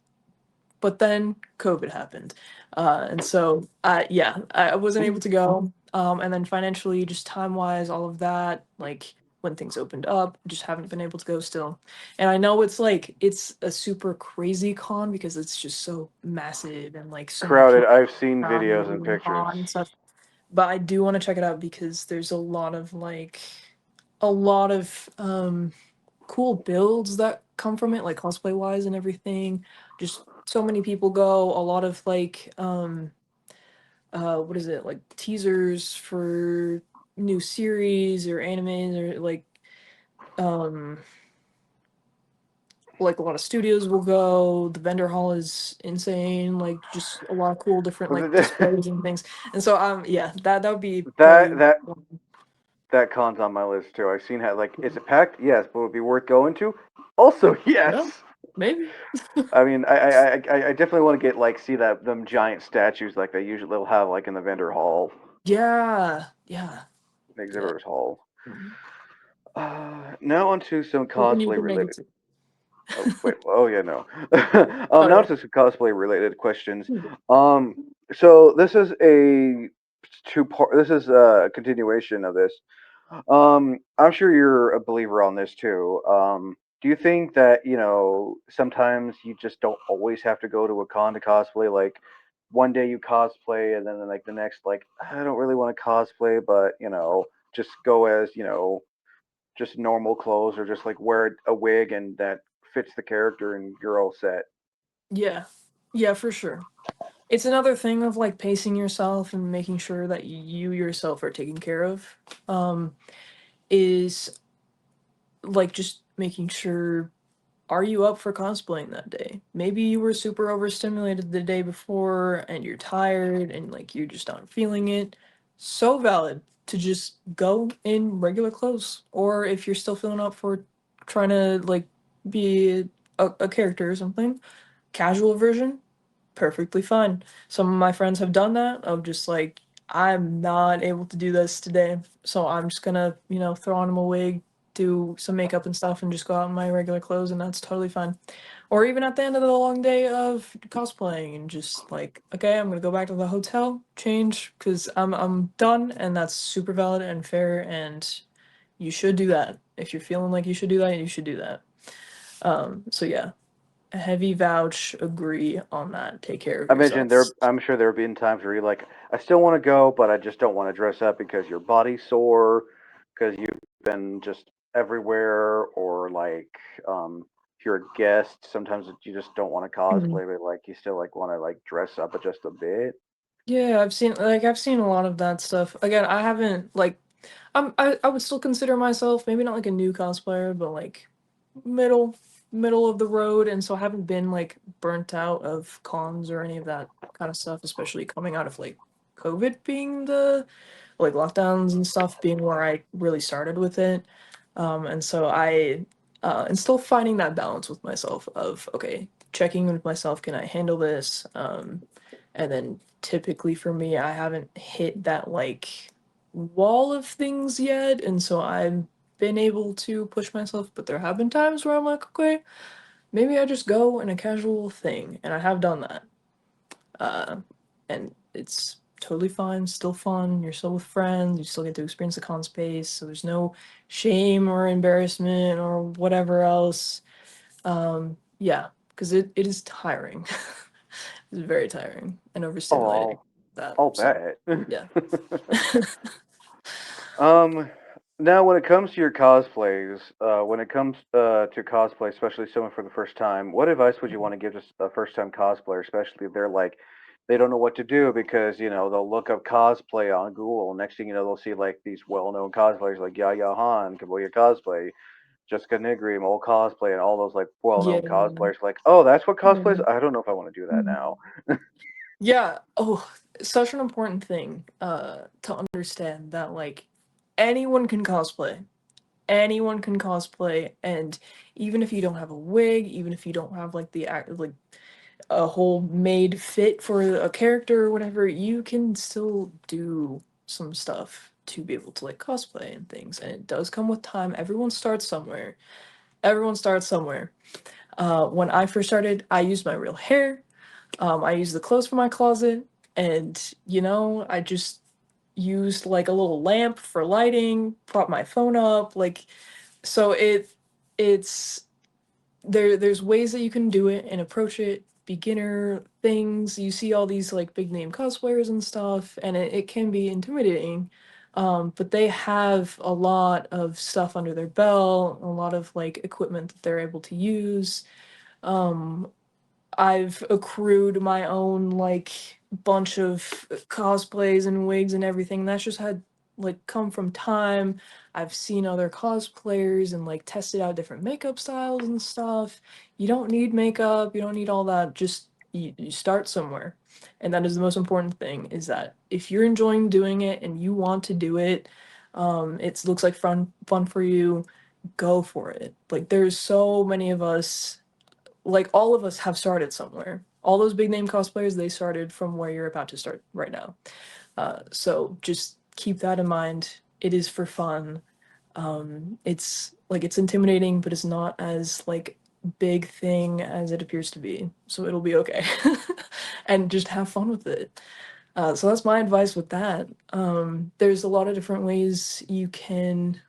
but then COVID happened, and so yeah, I wasn't able to go. And then financially, just time wise, all of that, like when things opened up, just haven't been able to go still. And I know it's like it's a super crazy con because it's just so massive and like so many Crowded. people I've seen around videos and going pictures. on and stuff. But I do want to check it out because there's a lot of like a lot of cool builds that come from it, like cosplay wise and everything. Just so many people go. A lot of like what is it, like teasers for new series or animes or um like a lot of studios will go. The vendor hall is insane. Like just a lot of cool different like displays and things. And so yeah, that would be that probably that that con's on my list too. I've seen how like is it packed? Yes, but would it be worth going to? Also, yes. yeah, maybe. I mean, I definitely want to get like see that them giant statues like they usually they'll have like in the vendor hall, Yeah, yeah, the yeah. exhibitors hall. Mhm. Now onto some Hoping you cosplay can make it related. to. Oh wait, oh yeah, no. Oh Now yeah. to some cosplay related questions. Hmm. Um, so this is a two part. This is a continuation of this. I'm sure you're a believer on this too. Do you think that, sometimes you just don't always have to go to a con to cosplay? Like one day you cosplay and then like the next, like, I don't really want to cosplay, but just go as, just normal clothes or just like wear a wig and that fits the character and you're all set. Yeah. Yeah, for sure. It's another thing of like pacing yourself and making sure that you yourself are taken care of. Um, is like just making sure, are you up for cosplaying that day? Maybe you were super overstimulated the day before and you're tired and like you're just not feeling it. So valid to just go in regular clothes. Or if you're still feeling up for trying to like be a character or something, casual version, perfectly fine. Some of my friends have done that of just like I'm not able to do this today, so I'm just gonna, throw on a wig, do some makeup and stuff, and just go out in my regular clothes, and that's totally fine. Or even at the end of the long day of cosplaying, and just like, okay, I'm gonna go back to the hotel, change, because I'm done, and that's super valid and fair, and you should do that. If you're feeling like you should do that, you should do that. So yeah, a heavy vouch, agree on that. Take care of I imagine yourself. there. I'm sure there have been times where you're like, I still want to go, but I just don't want to dress up because your body's sore, because you've been just everywhere, or like, if you're a guest, sometimes you just don't want to Mhm. cosplay, but like you still like want to like dress up just a bit. Yeah, I've seen a lot of that stuff. Again, I haven't like I would still consider myself maybe not like a new cosplayer, but like middle middle of the road, and so I haven't been like burnt out of cons or any of that kind of stuff, especially coming out of like COVID being the like lockdowns and stuff being where I really started with it. And so I and still finding that balance with myself of okay, checking in with myself, can I handle this? And then typically for me, I haven't hit that like wall of things yet, and so I've been able to push myself, but there have been times where I'm like, okay, maybe I just go in a casual thing, and I have done that. Uh, and it's totally fine, still fun. You're still with friends, you still get to experience the con space, so there's no shame or embarrassment or whatever else. Yeah, because it is tiring. It's very tiring and overstimulating. Oh, That I'll so bet. yeah. Um, Now when it comes to your cosplays, when it comes to cosplay, especially someone for the first time, what advice would you want to give to a first time cosplayer, especially if they're like they don't know what to do because they'll look up cosplay on Google. Next thing you know, they'll see like these well known cosplayers like Yaya Han, Kabuya Cosplay, Jessica Nigri, Mole Cosplay, and all those like well Yeah. known cosplayers. Like, oh, that's what cosplay is. Mhm. I don't know if I want to do that Mhm. now. Yeah. Oh, such an important thing to understand that like anyone can cosplay. Anyone can cosplay, and even if you don't have a wig, even if you don't have like like a whole made fit for a character or whatever, you can still do some stuff to be able to like cosplay and things. And it does come with time. Everyone starts somewhere. Everyone starts somewhere. When I first started, I used my real hair. I used the clothes from my closet, and I just used like a little lamp for lighting, prop my phone up, like so it's there's ways that you can do it and approach it, beginner things. You see all these like big name cosplayers and stuff, and it can be intimidating. But they have a lot of stuff under their belt, a lot of like equipment that they're able to use. Um, I've accrued my own like bunch of cosplays and wigs and everything. That's just had like come from time. I've seen other cosplayers and like tested out different makeup styles and stuff. You don't need makeup, you don't need all that. Just you start somewhere. And that is the most important thing is that if you're enjoying doing it and you want to do it, it looks like fun for you, go for it. Like there's so many of us, like all of us have started somewhere. All those big name cosplayers, they started from where you're about to start right now. So just keep that in mind. It is for fun. It's like it's intimidating, but it's not as like big thing as it appears to be. So it'll be okay. And just have fun with it. So that's my advice with that. There's a lot of different ways you can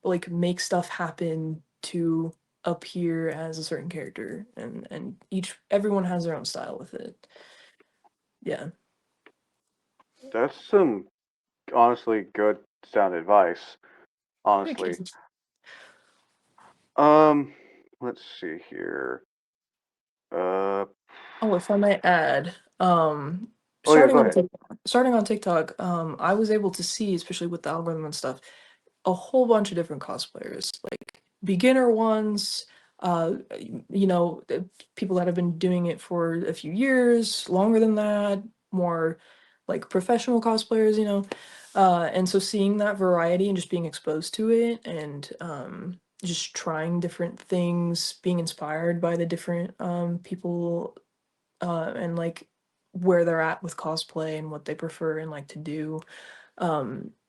like make stuff happen to appear as a certain character, and everyone has their own style with it. Yeah. That's some honestly good sound advice. Thank you. Honestly. Um, let's see here. Uh, Oh, if I might add, oh yeah, go ahead. starting on TikTok, I was able to see, especially with the algorithm and stuff, a whole bunch of different cosplayers, like beginner ones, people that have been doing it for a few years, longer than that, more like professional cosplayers, and so seeing that variety and just being exposed to it and just trying different things, being inspired by the different people and like where they're at with cosplay and what they prefer and like to do.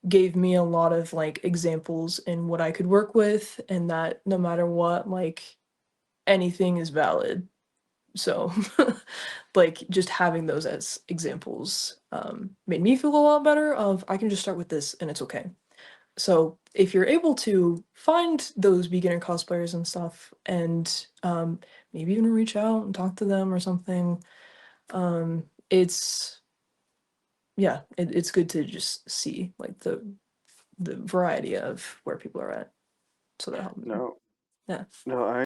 Gave me a lot of like examples in what I could work with, and that no matter what, like anything is valid. So, like, just having those as examples made me feel a lot better of I can just start with this and it's okay. So, if you're able to find those beginner cosplayers and stuff, and maybe even reach out and talk to them or something, it's yeah, it's good to just see like the variety of where people are at, so that helps me. No, Yeah. no,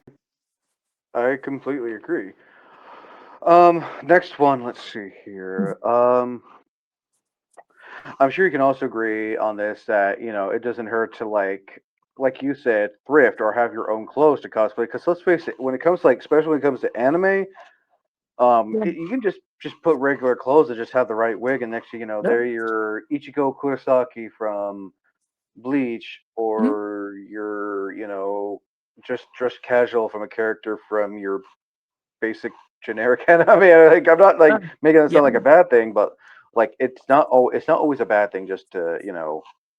I completely agree. Next one, let's see here. I'm sure you can also agree on this that it doesn't hurt to like you said, thrift or have your own clothes to cosplay. Because let's face it, when it comes to especially when it comes to anime, Yeah. you can just put regular clothes and just have the right wig, and next thing you know, Yep. they're your Ichigo Kurosaki from Bleach, Mhm. or your just dress casual from a character from your basic generic anime. I mean, like, I'm not like Uh, making it yeah. sound like a bad thing, but like it's not always a bad thing just to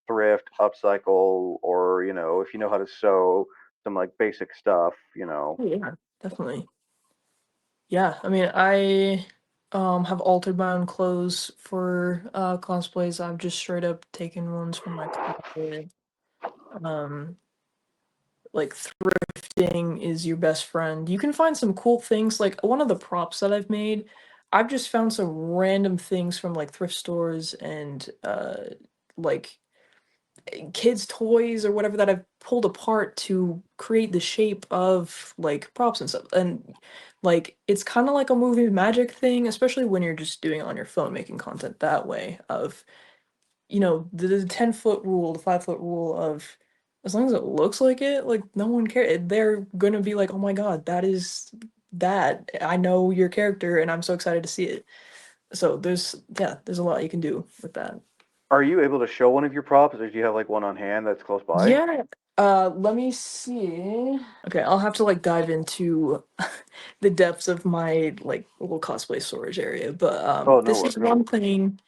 thrift, upcycle, or if you know how to sew some like basic stuff. Oh, yeah. Definitely. Yeah. I mean, I have altered my own clothes for cosplays. I've just straight up taken ones from my closet. Um, like thrifting is your best friend. You can find some cool things. Like one of the props that I've made, I've just found some random things from like thrift stores and like kids' toys or whatever that I've pulled apart to create the shape of like props and stuff. And like it's kind of like a movie magic thing, especially when you're just doing it on your phone, making content that way. Of the 10-foot rule, the 5-foot rule of as long as it looks like it, like no one cares. They're gonna be like, oh my god, that is that. I know your character, and I'm so excited to see it. So there's a lot you can do with that. Are you able to show one of your props, or do you have like one on hand that's close by? Yeah. Let me see. Okay, I'll have to like dive into the depths of my like little cosplay storage area, but Oh, this is no. one thing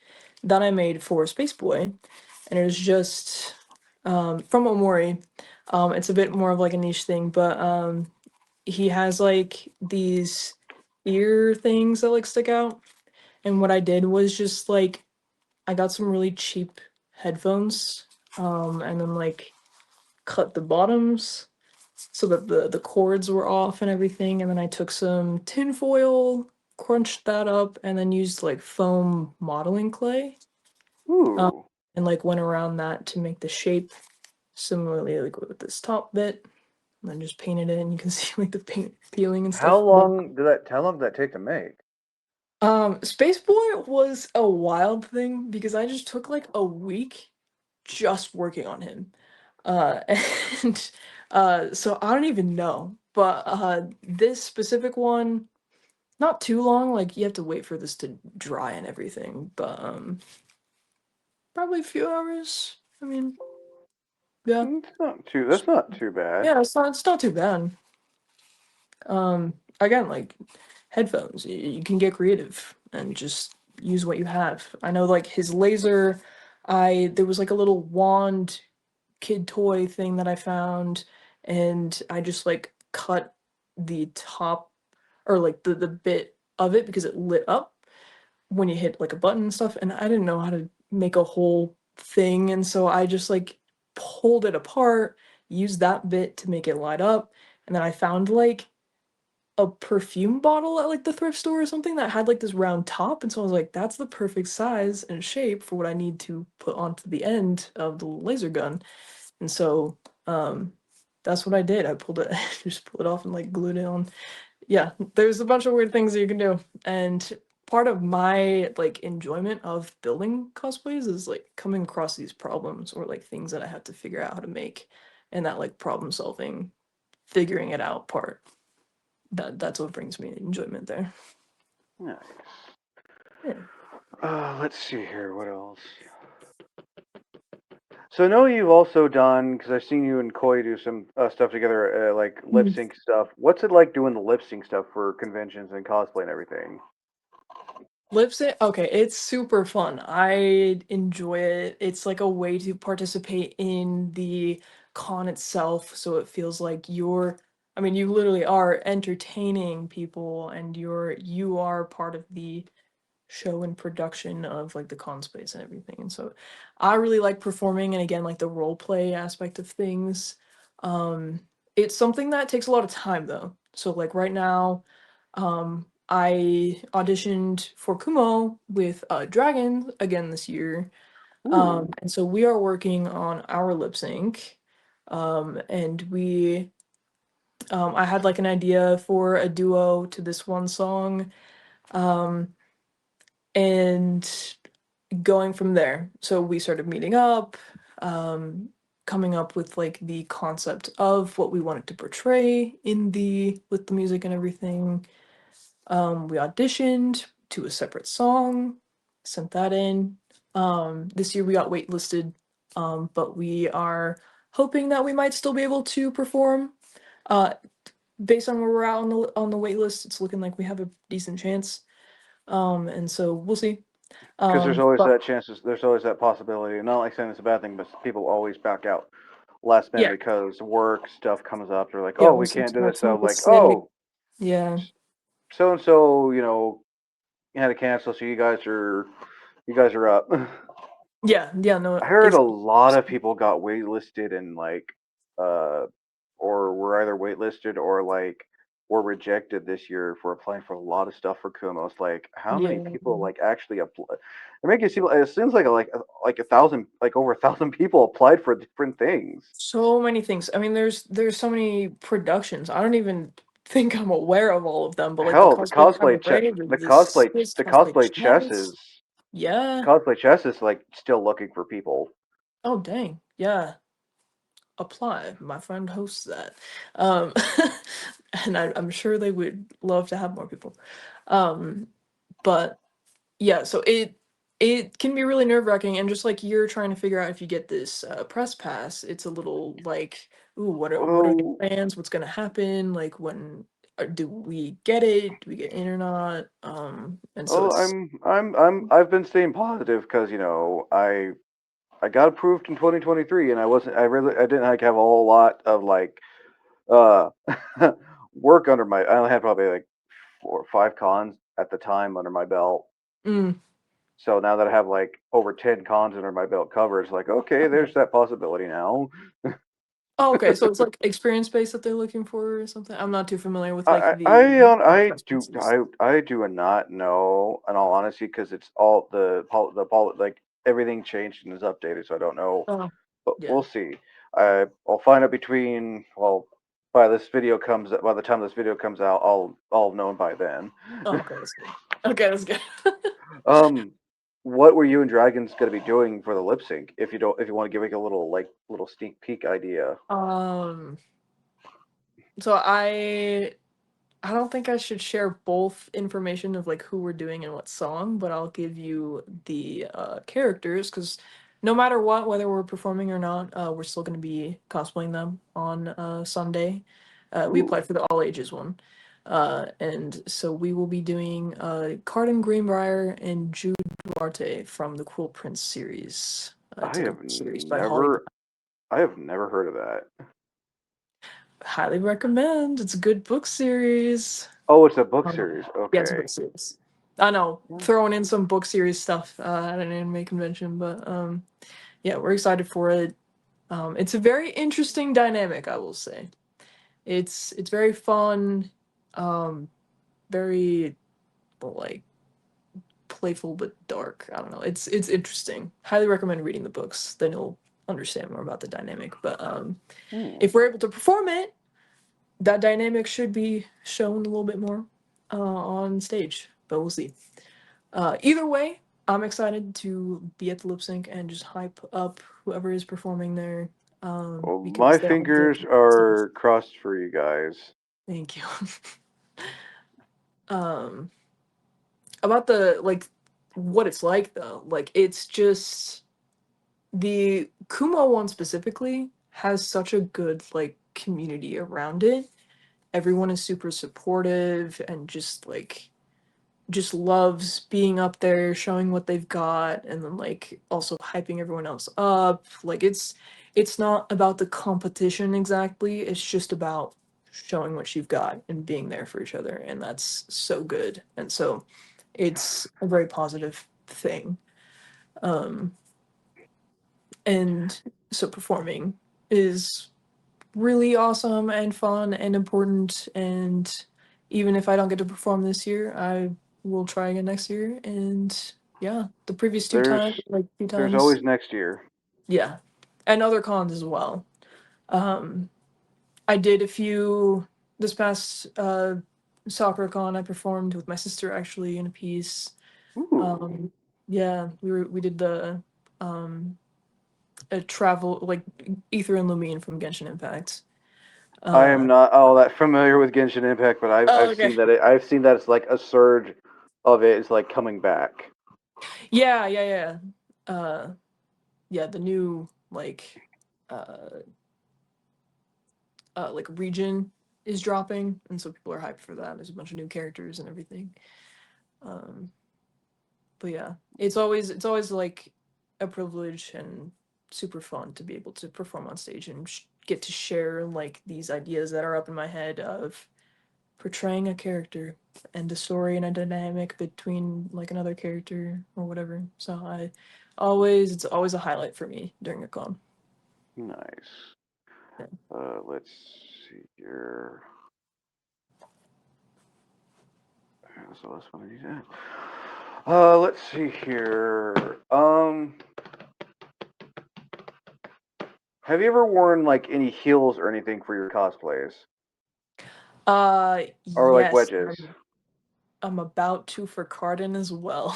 that I made for Space Boy, and it was just from Omori. It's a bit more of like a niche thing, but he has like these ear things that like stick out, and what I did was just like I got some really cheap headphones, and then like cut the bottoms so that the cords were off and everything, and then I took some tin foil, crunched that up, and then used like foam modeling clay, um, Ooh, and like went around that to make the shape. Similarly, like with this top bit, and then just painted it, and you can see like the paint peeling and stuff. how long did that take to make? Space Boy was a wild thing because I just took like a week just working on him. And so I don't even know. But this specific one, not too long, like you have to wait for this to dry and everything, but probably a few hours. I mean, yeah. That's not too bad. Yeah, it's not too bad. Again, like headphones, you can get creative and just use what you have. I know like his laser, I there was like a little wand kid toy thing that I found, and I just like cut the top or like the bit of it because it lit up when you hit like a button and stuff, and I didn't know how to make a whole thing, and so I just like pulled it apart, used that bit to make it light up, and then I found like a perfume bottle at like the thrift store or something that had like this round top, and so I was like, that's the perfect size and shape for what I need to put onto the end of the laser gun. And so that's what I did. I pulled it just pulled it off and like glued it on. Yeah, there's a bunch of weird things that you can do. And part of my like enjoyment of building cosplays is like coming across these problems or like things that I have to figure out how to make, and that like problem solving, figuring it out part. That's what brings me enjoyment there. Nice. Yeah. Let's see here. What else? So I know you've also done, because I've seen you and Koi do some stuff together, like lip Mhm. sync stuff. What's it like doing the lip sync stuff for conventions and cosplay and everything? Lip sync? Okay, it's super fun. I enjoy it. It's like a way to participate in the con itself, so it feels like I mean, you literally are entertaining people and you are part of the show and production of like the con space and everything. And so I really like performing and again like the role play aspect of things. Um it's something that takes a lot of time though. So like right now, I auditioned for Kumo with Dragon again this year. Ooh, And so we are working on our lip sync. And I had like an idea for a duo to this one song. Um and going from there. So we started meeting up, um, coming up with like the concept of what we wanted to portray in the with the music and everything. We auditioned to a separate song, sent that in. This year we got waitlisted, but we are hoping that we might still be able to perform. Uh, Based on where we're at on the wait list, it's looking like we have a decent chance. And so we'll see. because there's always But that chances. There's always that possibility. Not like saying it's a bad thing, but people always back out last minute yeah, because work stuff comes up. They're like, yeah, oh, when we can't do sometimes this. So someone like, gets sick. oh, Yeah. so and so, you had to cancel. So you guys are up. Yeah, yeah, no, I heard it's a lot of people got waitlisted and like, uh, or were either waitlisted or like were rejected this year for applying for a lot of stuff for Kumos. Like, how many yeah. people like actually apply? It makes it seem it seems like a thousand, like over 1,000 people applied for different things. So many things. I mean, there's so many productions. I don't even think I'm aware of all of them, but like the Hell, cosplay cabaret, the Swiss the cosplay cosplay chess. Yeah. is like still looking for people. Oh dang. Yeah. Apply. My friend hosts that. Um and I'm sure they would love to have more people. Um but yeah, so it can be really nerve-wracking and just like you're trying to figure out if you get this press pass, it's a little like, ooh, what are the Oh, plans? What's gonna happen? Like when do we get it? Do we get in or not? And so well, it's I've been staying positive because I got approved in 2023, and I didn't like have a whole lot of like uh work under my. I only had probably like 4 or 5 cons at the time under my belt. mm, So now that I have like over 10 cons under my belt covered, it's like okay, okay. there's that possibility now. Oh, okay, so it's like experience based that they're looking for or something. I'm not too familiar with like I the I I I press do passes. I do not know in all honesty because it's all like everything changed and is updated, so I don't know. Oh, But yeah. we'll see. I'll find out between by the time this video comes out, I'll have known by then. Oh, okay, that's good. Okay, that's good. um, what were you and Dragons gonna be doing for the lip sync? If you want to give like a little sneak peek idea. Um, so I don't think I should share both information of like who we're doing and what song, but I'll give you the characters because no matter what, whether we're performing or not, we're still going to be cosplaying them on Sunday. We Ooh, applied for the all ages one. And so we will be doing Cardin Greenbrier and Jude Duarte from the Cool Prince series. I It's like a have series by Holly. never I have never heard of that. Highly recommend. It's a good book series. Oh, it's a book Um, series. yeah, it's a Okay. book series. I know, throwing in some book series stuff at an anime convention, but yeah, we're excited for it. It's a very interesting dynamic, I will say. It's very fun, um, very like playful but dark. I don't know. It's interesting. Highly recommend reading the books. Then you'll understand more about the dynamic. But Hmm. if we're able to perform it, that dynamic should be shown a little bit more on stage. But we'll see. Either way, I'm excited to be at the lip sync and just hype up whoever is performing there. Well, my Because they all did. fingers are crossed for you guys. Thank you. um, about the like what it's like though, like it's just the Kumo one specifically has such a good like community around it. Everyone is super supportive and just like just loves being up there, showing what they've got, and then like also hyping everyone else up. Like it's not about the competition exactly. It's just about showing what you've got and being there for each other, and that's so good. And so it's a very positive thing. Um, and so performing is really awesome and fun and important. And even if I don't get to perform this year, I will try again next year. And yeah, the previous two There's times, like two there's times, always next year. yeah, and other cons as well. Um, I did a few this past soccer con. I performed with my sister actually in a piece. Ooh. Um, yeah, we did the um a travel like Ether and Lumine from Genshin Impact. I am Uh, not all that familiar with Genshin Impact, but oh, I've okay. seen that I've seen that it's like a surge of it is like coming back. Yeah, yeah, yeah. Yeah, the new uh like region is dropping, and so people are hyped for that. There's a bunch of new characters and everything. Um, but yeah, it's always like a privilege and super fun to be able to perform on stage and get to share like these ideas that are up in my head of portraying a character and a story and a dynamic between like another character or whatever. So it's always a highlight for me during a con. Nice. Yeah. Let's see here. That's the last one I need to add. Let's see here. Have you ever worn like any heels or anything for your cosplays, or like Yes, wedges? I'm about to for Cardin as well.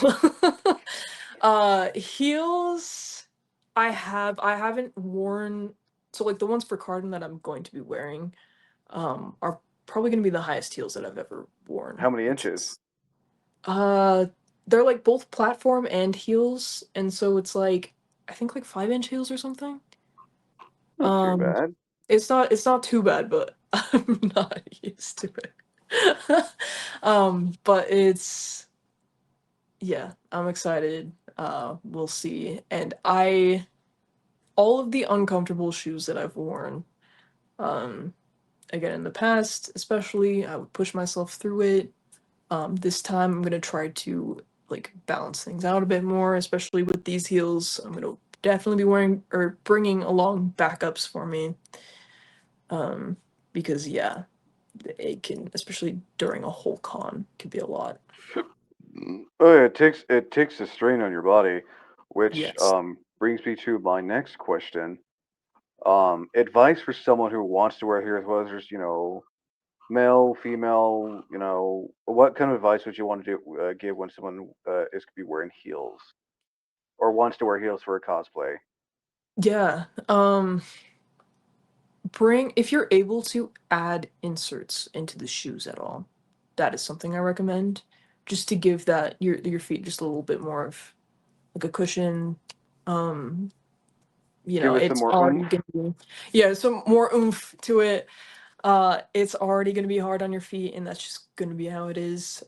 Heels I haven't worn, so like the ones for Cardin that I'm going to be wearing are probably going to be the highest heels that I've ever worn, How many which inches? is uh they're like both platform and heels, and so it's like I think like 5-inch heels or something. Not too Um bad. it's not too bad, but I'm not used to it. But it's yeah, I'm excited. We'll see. And I all of the uncomfortable shoes that I've worn, um, again in the past, especially, I would push myself through it. This time I'm gonna try to like balance things out a bit more, especially with these heels. I'm gonna definitely be wearing or bringing along backups for me. Um, because yeah, it can, especially during a whole con, can be a lot. Oh yeah, it takes a strain on your body, which Yes. brings me to my next question. Advice for someone who wants to wear heels, whether it's male, female, what kind of advice would you want to give when someone is to be wearing heels or wants to wear heels for a cosplay? Yeah. Bring if you're able to add inserts into the shoes at all. That is something I recommend, just to give that your feet just a little bit more of like a cushion. Um, Give it some it's more already oomph. gonna be yeah, some more oomph to it. It's already gonna be hard on your feet, and that's just gonna be how it is.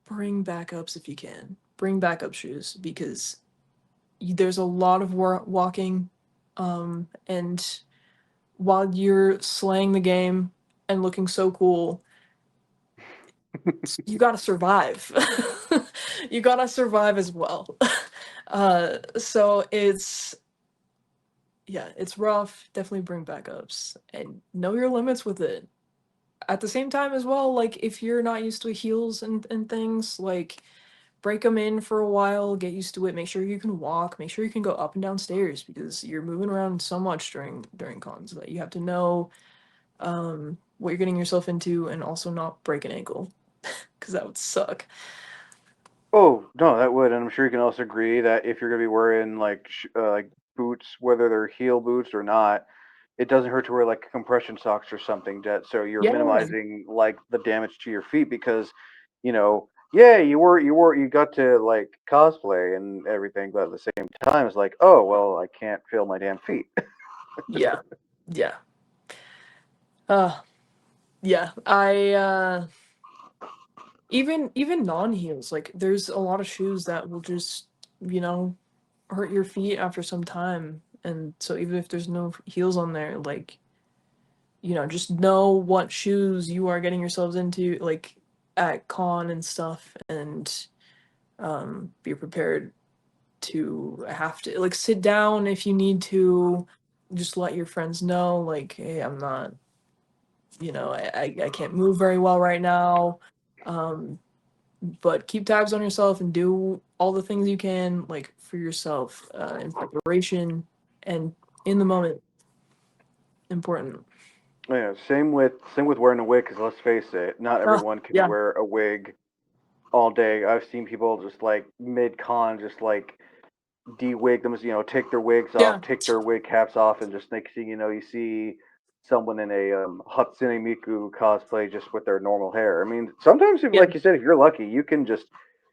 Bring backups if you can. Bring backup shoes because there's a lot of walking, and while you're slaying the game and looking so cool, you gotta survive. You gotta survive as well. So it's rough. Definitely bring backups and know your limits with it. At the same time as well, like if you're not used to heels and things, like break them in for a while, get used to it, make sure you can walk, make sure you can go up and down stairs because you're moving around so much during cons that you have to know what you're getting yourself into and also not break an ankle because that would suck. Oh no, that would, and I'm sure you can also agree that if you're gonna be wearing like boots, whether they're heel boots or not, it doesn't hurt to wear like compression socks or something that so you're Yeah, minimizing like the damage to your feet because, yeah, you got to like cosplay and everything, but at the same time it's like, oh well, I can't feel my damn feet. yeah, yeah. Uh, yeah. I even non-heels, like there's a lot of shoes that will just, you know, hurt your feet after some time. And so even if there's no heels on there, like, just know what shoes you are getting yourselves into, like at con and stuff, and be prepared to have to like sit down if you need to. Just let your friends know, like, hey, I'm not, I can't move very well right now. Um, but keep tabs on yourself and do all the things you can, like for yourself, in preparation and in the moment. Important. Yeah, same with wearing a wig. Because let's face it, not everyone can Yeah, wear a wig all day. I've seen people just like mid con, just like de-wig them, take their wigs yeah, off, take their wig caps off, and just next thing you know, you see someone in a Hatsune Miku cosplay just with their normal hair. I mean, sometimes, if, yeah, like you said, if you're lucky, you can just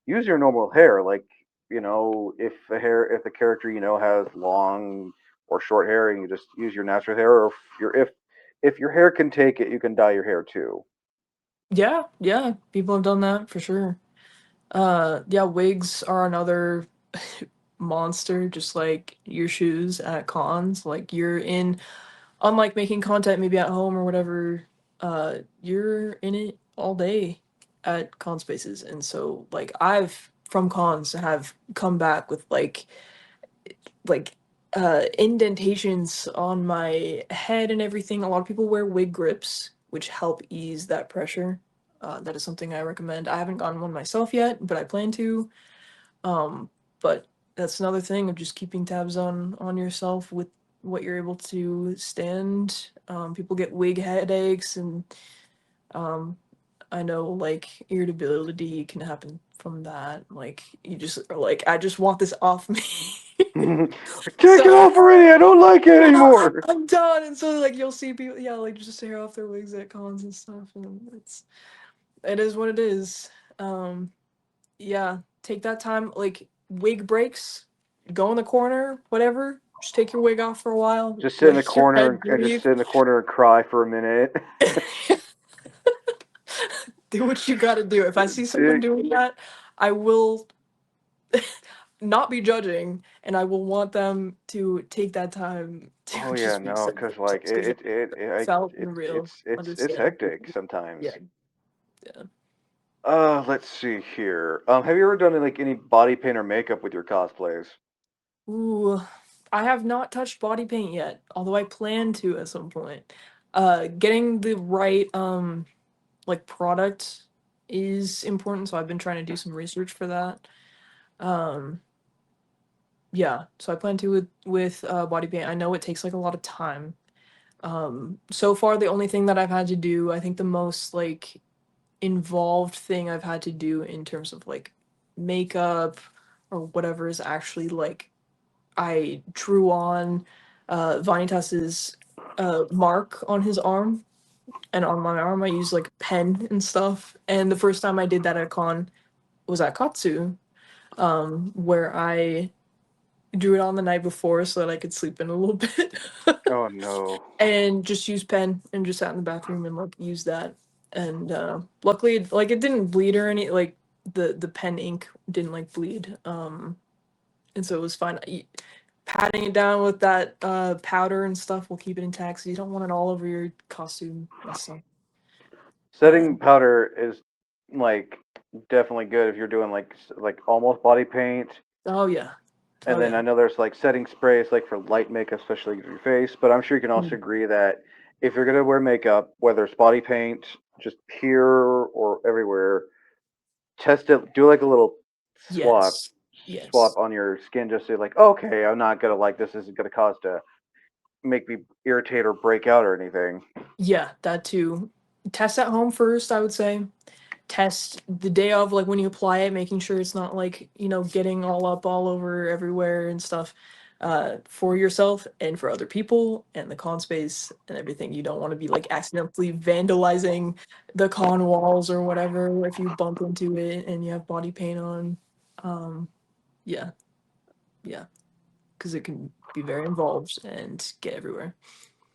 use your normal hair. Like, if the character has long or short hair, and you just use your natural hair, or if your hair can take it, you can dye your hair too. yeah, yeah. People have done that for sure. Yeah, wigs are another monster, just like your shoes at cons. Like you're in, unlike making content maybe at home or whatever, you're in it all day at con spaces. And so like I've from cons have come back with like indentations on my head and everything. A lot of people wear wig grips, which help ease that pressure. That is something I recommend. I haven't gotten one myself yet, but I plan to. But that's another thing of just keeping tabs on yourself with what you're able to stand. People get wig headaches, and um, I know like irritability can happen from that. Like you just are like, I just want this off me. Take it So off already! I don't like it yeah, anymore. I'm done. And so like you'll see people, yeah, like just tear off their wigs at cons and stuff, and it is what it is. Um, yeah, take that time, like wig breaks, go in the corner, whatever. Just take your wig off for a while, Just sit in the let your corner head and just breathe. sit in the corner and cry for a minute. Do what you gotta do. If I see someone doing that, I will not be judging, and I will want them to take that time to Oh yeah, just no, reset because like themselves because felt and real. it's Understand. hectic sometimes. Yeah, yeah. Let's see here. Have you ever done like any body paint or makeup with your cosplays? Ooh, I have not touched body paint yet, although I plan to at some point. Getting the right like product is important, so I've been trying to do some research for that. Um, yeah, so I plan to with body paint. I know it takes like a lot of time. So far the only thing that I've had to do, I think the most like involved thing I've had to do in terms of like makeup or whatever is actually like I drew on Vanitas's mark on his arm, and on my arm I used like pen and stuff. And the first time I did that at con was at Katsu, where I drew it on the night before so that I could sleep in a little bit. Oh no. And just used pen and just sat in the bathroom and like used that. And luckily like it didn't bleed or any like the pen ink didn't like bleed. And so it was fine. Patting it down with that powder and stuff will keep it intact, so you don't want it all over your costume and stuff. Setting powder is like definitely good if you're doing like almost body paint. Oh yeah, And oh then yeah. I know there's like setting sprays like for light makeup, especially for your face. But I'm sure you can also Mm. agree that if you're gonna wear makeup, whether it's body paint, just here or everywhere, test it. Do like a little swap, Yes, swap yes, on your skin, just say like, okay, I'm not gonna like this. This isn't gonna cause to make me irritate or break out or anything. yeah. That too. Test at home first, I would say. Test the day of, like when you apply it, making sure it's not like getting all up all over everywhere and stuff. For yourself and for other people and the con space and everything. You don't want to be like accidentally vandalizing the con walls or whatever if you bump into it and you have body paint on. Um, yeah, yeah, because it can be very involved and get everywhere.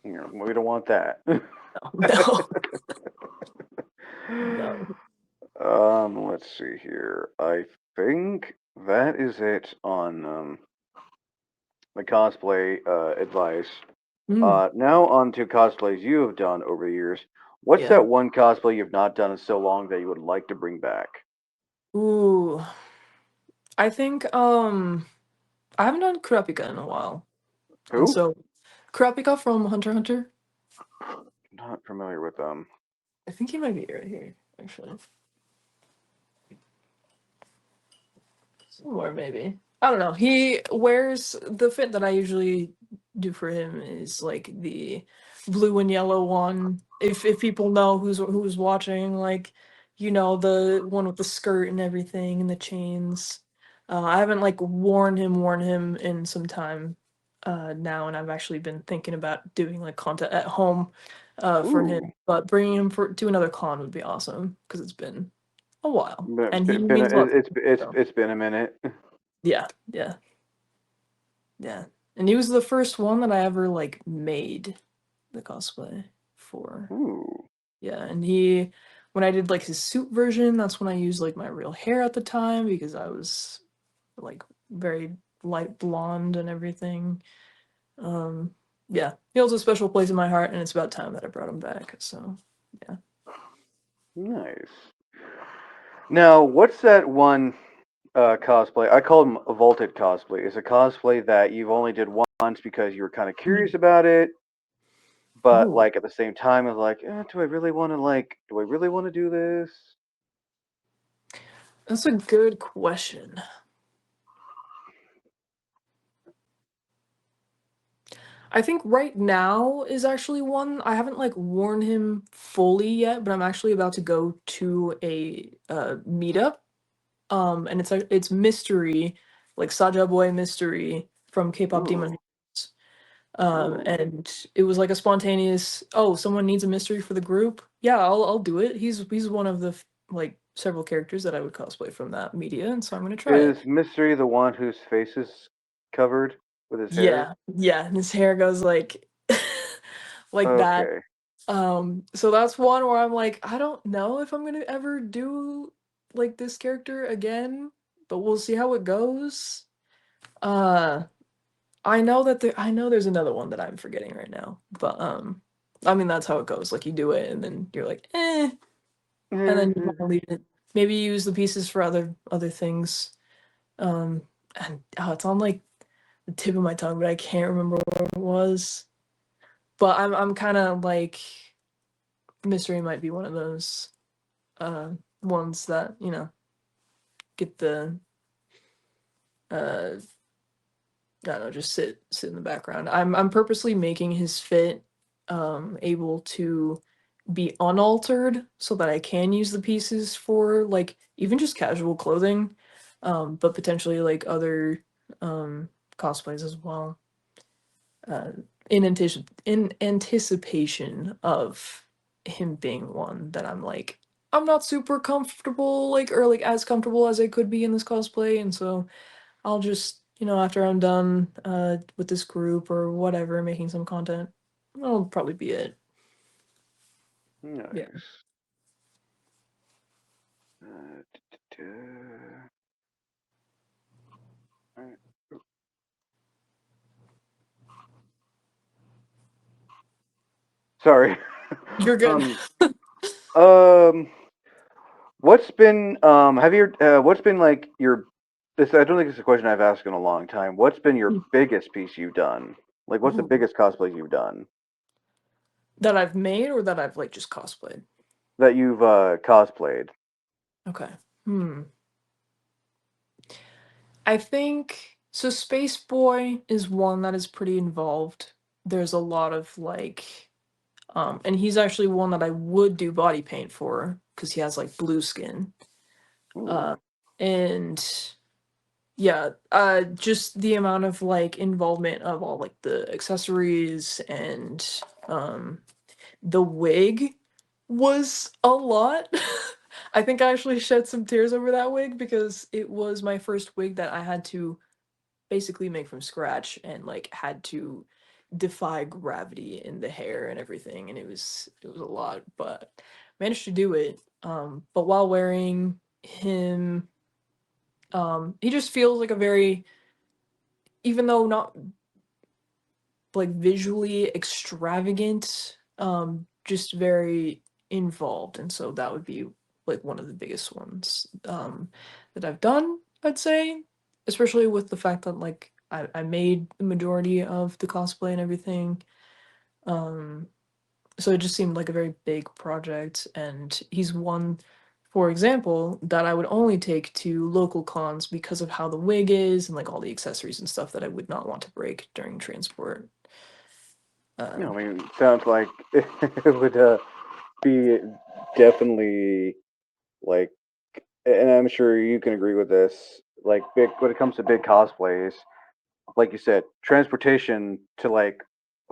We don't want that. No, no, no. Let's see here. I think that is it on the cosplay advice. Mm, Now on to cosplays you have done over the years. What's yeah. that one cosplay you've not done in so long that you would like to bring back? Ooh. I think I haven't done Kurapika in a while. And Who? so Kurapika from Hunter x Hunter, Not familiar with them. I think he might be right here, actually. Somewhere maybe. I don't know. He wears the fit that I usually do for him is like the blue and yellow one. If people know who's watching, like the one with the skirt and everything and the chains. I haven't like worn him in some time now, and I've actually been thinking about doing like content at home for Ooh, him. But bringing him to another con would be awesome because it's been a while, and he been means a lot to me. So. it's been a minute. Yeah, yeah, yeah. And he was the first one that I ever like made the cosplay for. Ooh, Yeah, and when I did like his suit version, that's when I used like my real hair at the time because I was like very light blonde and everything. Um, yeah, he holds a special place in my heart, and it's about time that I brought him back. So, yeah. nice. Now, what's that one cosplay? I call them a vaulted cosplay. It's a cosplay that you've only did once because you were kind of Mm. curious about it, but Ooh, like at the same time, it's like, do I really want to do I really want to do this? that's a good question. I think right now is actually one I haven't like worn him fully yet, but I'm actually about to go to a meetup. And it's mystery, like Saja Boy mystery from K-pop Ooh, Demon Hunters. ooh. And it was like a spontaneous, oh, someone needs a mystery for the group. Yeah, I'll do it. He's one of the like several characters that I would cosplay from that media, and so I'm gonna try it. Is Mystery the one whose face is covered with his hair? Yeah, yeah, and his hair goes like like that. Okay. So that's one where I'm like, I don't know if I'm gonna ever do like this character again, but we'll see how it goes. Uh, I know there's another one that I'm forgetting right now, but I mean that's how it goes. Like you do it, and then you're like, and then you want to leave it. Maybe use the pieces for other things. Um, and oh, it's on like the tip of my tongue, but I can't remember what it was. But I'm kind of like mystery might be one of those uh ones that get the uh I don't know, just sit in the background. I'm purposely making his fit able to be unaltered so that I can use the pieces for like even just casual clothing, but potentially like other um cosplays as well. Uh, in anticipation of him being one that I'm like I'm not super comfortable like or like as comfortable as I could be in this cosplay, and so I'll just, after I'm done with this group or whatever, making some content, that'll probably be it. Yeah. Nice. Alright. Sorry. You're good. um. Um. What's been have you what's been like your this I don't think it's a question I've asked in a long time. What's been your biggest piece you've done? Like what's the Ooh. biggest cosplay you've done That I've made or that I've like just cosplayed? that you've cosplayed? Okay. Hmm. I think so. Space Boy is one that is pretty involved. There's a lot of like, and he's actually one that I would do body paint for because he has like blue skin. Ooh. Uh, and yeah, just the amount of like involvement of all like the accessories and the wig was a lot. I think I actually shed some tears over that wig because it was my first wig that I had to basically make from scratch and like had to defy gravity in the hair and everything, and it was a lot, but managed to do it. But while wearing him, he just feels like a very, even though not like visually extravagant, just very involved. And so that would be like one of the biggest ones that I've done, I'd say, especially with the fact that like I made the majority of the cosplay and everything. Um, so it just seemed like a very big project, and he's one, for example, that I would only take to local cons because of how the wig is and like all the accessories and stuff that I would not want to break during transport. No, Uh, I mean, sounds like it would be definitely like, and I'm sure you can agree with this. Like, big when it comes to big cosplays, like you said, transportation to like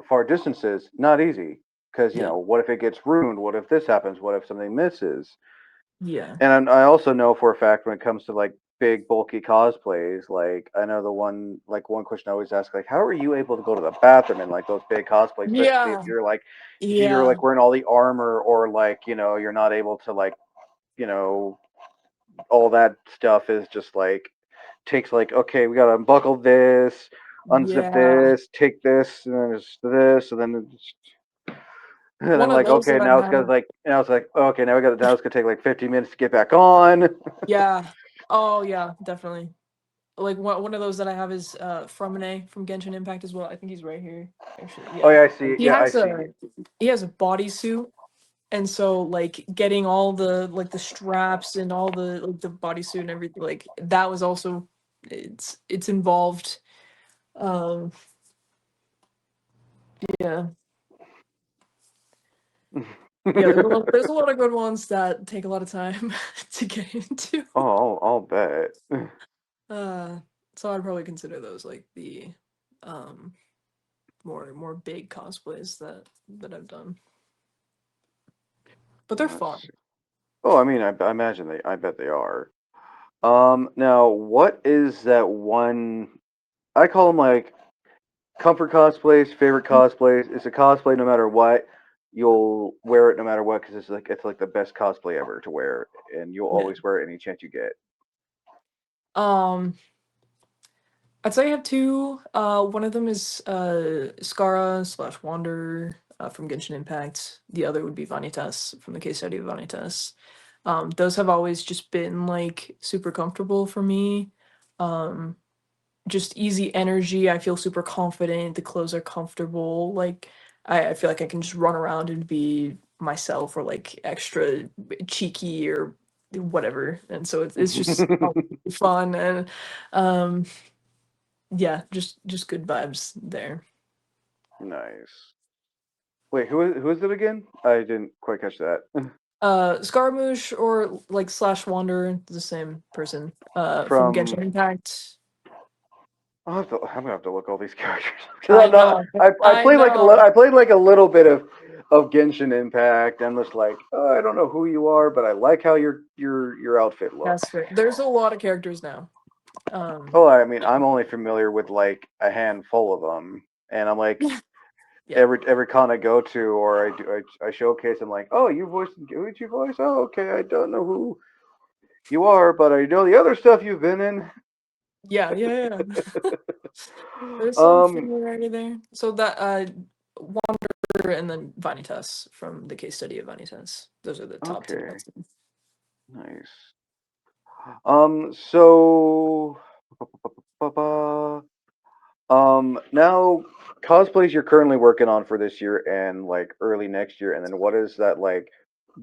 far distances not easy because yeah, what if it gets ruined? What if this happens? What if something misses? yeah, And I also know for a fact when it comes to like big bulky cosplays, like I know one question I always ask, like how are you able to go to the bathroom in like those big cosplays, especially yeah, if you're yeah, like wearing all the armor or like you're not able to like you know all that stuff is just like takes like okay we gotta unbuckle this, unzip yeah. this, take this, and then it's this, and then it's, and One then of like those okay that I now it's gonna have, like now it's like okay now it's gonna take like 15 minutes to get back on. yeah. Oh yeah, definitely. Like one of those that I have is from from Genshin Impact as well. I think he's right here. Actually, Oh yeah. yeah, I see it. He Yeah, I has see. a bodysuit, and so like getting all the like the straps and all the like the bodysuit and everything like that was also it's involved. Um yeah. Yeah, there's a lot of good ones that take a lot of time to get into. Oh, I'll bet. Uh, so I'd probably consider those like the um more big cosplays that I've done. But they're Let's fun. see. Oh, I mean, I imagine I bet they are. Now, what is that one? I call them like comfort cosplays, favorite cosplays. It's a cosplay no matter what. You'll wear it no matter what because it's like the best cosplay ever to wear, and you'll Yeah. always wear it any chance you get. Um, I'd say I have two. One of them is Skara slash Wander from Genshin Impact. The other would be Vanitas from the case study of Vanitas. Those have always just been like super comfortable for me. Um, just easy energy. I feel super confident. The clothes are comfortable. Like I feel like I can just run around and be myself or like extra cheeky or whatever. And so it's just fun and um yeah, just good vibes there. Nice. Wait, who is it again? I didn't quite catch that. Scaramouche or like slash Wander, the same person. From Genshin From Impact. I'm gonna have to look all these characters because I I'm not. know. I I played like know. I played like a little bit of Genshin Impact. I'm just like I don't know who you are, but I like how your outfit looks. That's fair. There's a lot of characters now. Um Oh, I mean, I'm only familiar with like a handful of them, and I'm like yeah. every con I go to or I showcase. I'm like, oh, you voiced who'd you voice? Oh, okay, I don't know who you are, but I know the other stuff you've been in. Yeah, yeah, yeah. There's some um, familiarity there. So that Wander and then Vanitas from the case study of Vanitas. Those are the top two. okay, That's nice. So, now cosplays you're currently working on for this year and like early next year, and then what is that like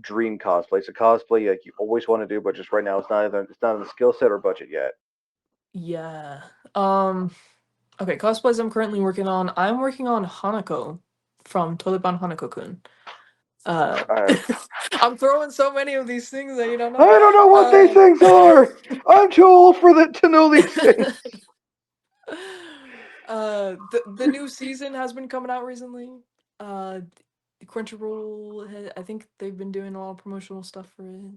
dream cosplay? It's a cosplay like you always want to do, but just right now it's not in the skill set or budget yet. yeah. Okay, cosplays I'm currently working on. I'm working on Hanako from Toiletban Hanako-kun. Uh I I'm throwing so many of these things that you don't I know. don't know what these Uh things are. I'm too old for that to know these things. the new season has been coming out recently. Crunchyroll, I think they've been doing a lot of promotional stuff for it.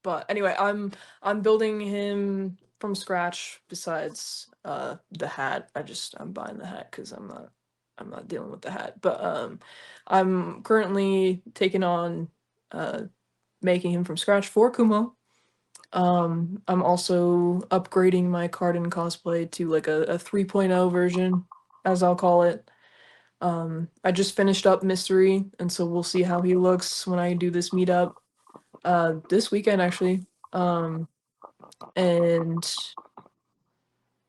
But anyway, I'm building him from scratch. Besides the hat, I'm buying the hat because I'm not dealing with the hat. But I'm currently taking on uh making him from scratch for Kumo. I'm also upgrading my Cardin cosplay to like a 3.0 version, as I'll call it. I just finished up Mystery, and so we'll see how he looks when I do this meetup this weekend actually. And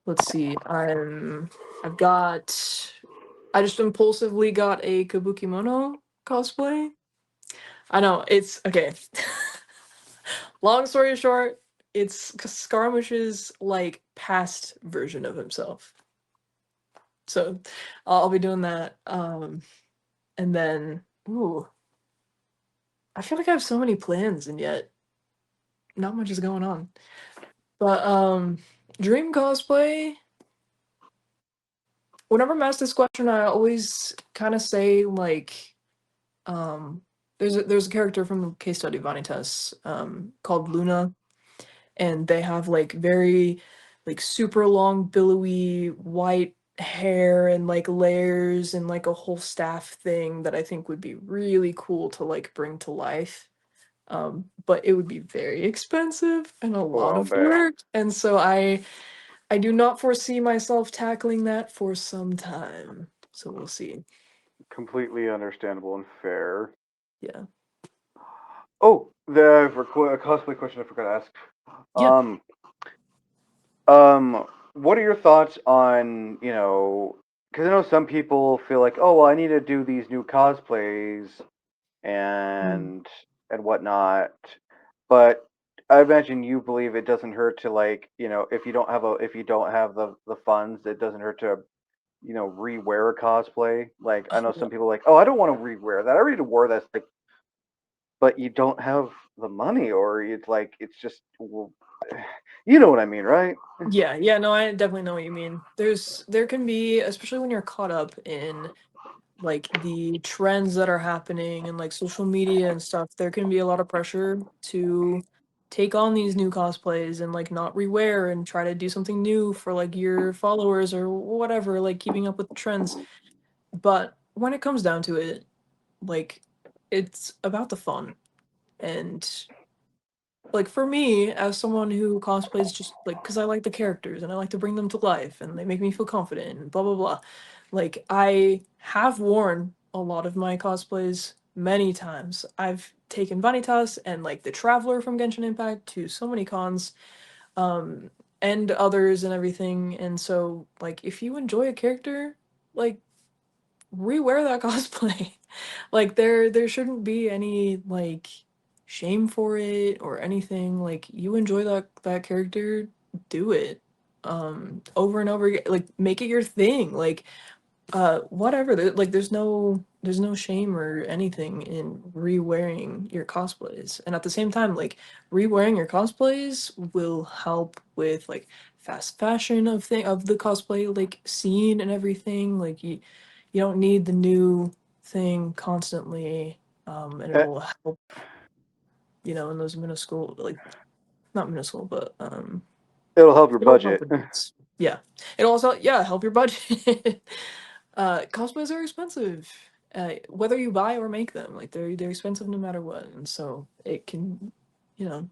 let's see, I just impulsively got a Kabukimono cosplay. I know it's okay. Long story short, it's Scaramouche's like past version of himself. So I'll be doing that. And then ooh, I feel like I have so many plans and yet not much is going on. But dream cosplay. Whenever I'm asked this question, I always kind of say like um there's a character from the case study Vanitas called Luna, and they have like very like super long billowy white hair and like layers and like a whole staff thing that I think would be really cool to like bring to life. But it would be very expensive and a Oh, lot I'll of bet. work, and so I do not foresee myself tackling that for some time. So we'll see. Completely understandable and fair. Yeah. Oh, the cosplay question I forgot to ask. Yeah. Um, what are your thoughts on, because I know some people feel like, oh, well, I need to do these new cosplays Mm. and whatnot, but I imagine you believe it doesn't hurt to, like, if you don't have the funds, it doesn't hurt to rewear a cosplay. Like, I know Yeah. some people are like, oh, I don't want to rewear that. I already wore that. Like, but you don't have the money, or it's like it's just, well, you know what I mean, right? Yeah, yeah, no, I definitely know what you mean. There can be, especially when you're caught up in like the trends that are happening and like social media and stuff, there can be a lot of pressure to take on these new cosplays and like not rewear and try to do something new for like your followers or whatever, like keeping up with the trends. But when it comes down to it, like it's about the fun. And like for me, as someone who cosplays just like because I like the characters and I like to bring them to life and they make me feel confident and blah blah blah. Like I have worn a lot of my cosplays many times. I've taken Vanitas and like the Traveler from Genshin Impact to so many cons, um, and others and everything. And so like if you enjoy a character, like rewear that cosplay. Like there shouldn't be any like shame for it or anything. Like you enjoy that character, do it. Over and over again. Like make it your thing. Like whatever. Like there's no shame or anything in re-wearing your cosplays. And at the same time, like re-wearing your cosplays will help with like fast fashion of the cosplay like scene and everything. Like you don't need the new thing constantly. And Eh, it'll help, in those minuscule like not minuscule, but It'll help your it'll help budget. with bits. Yeah. It'll also help your budget. Cosplays are expensive. Whether you buy or make them, like they're expensive no matter what. And so it can, you know,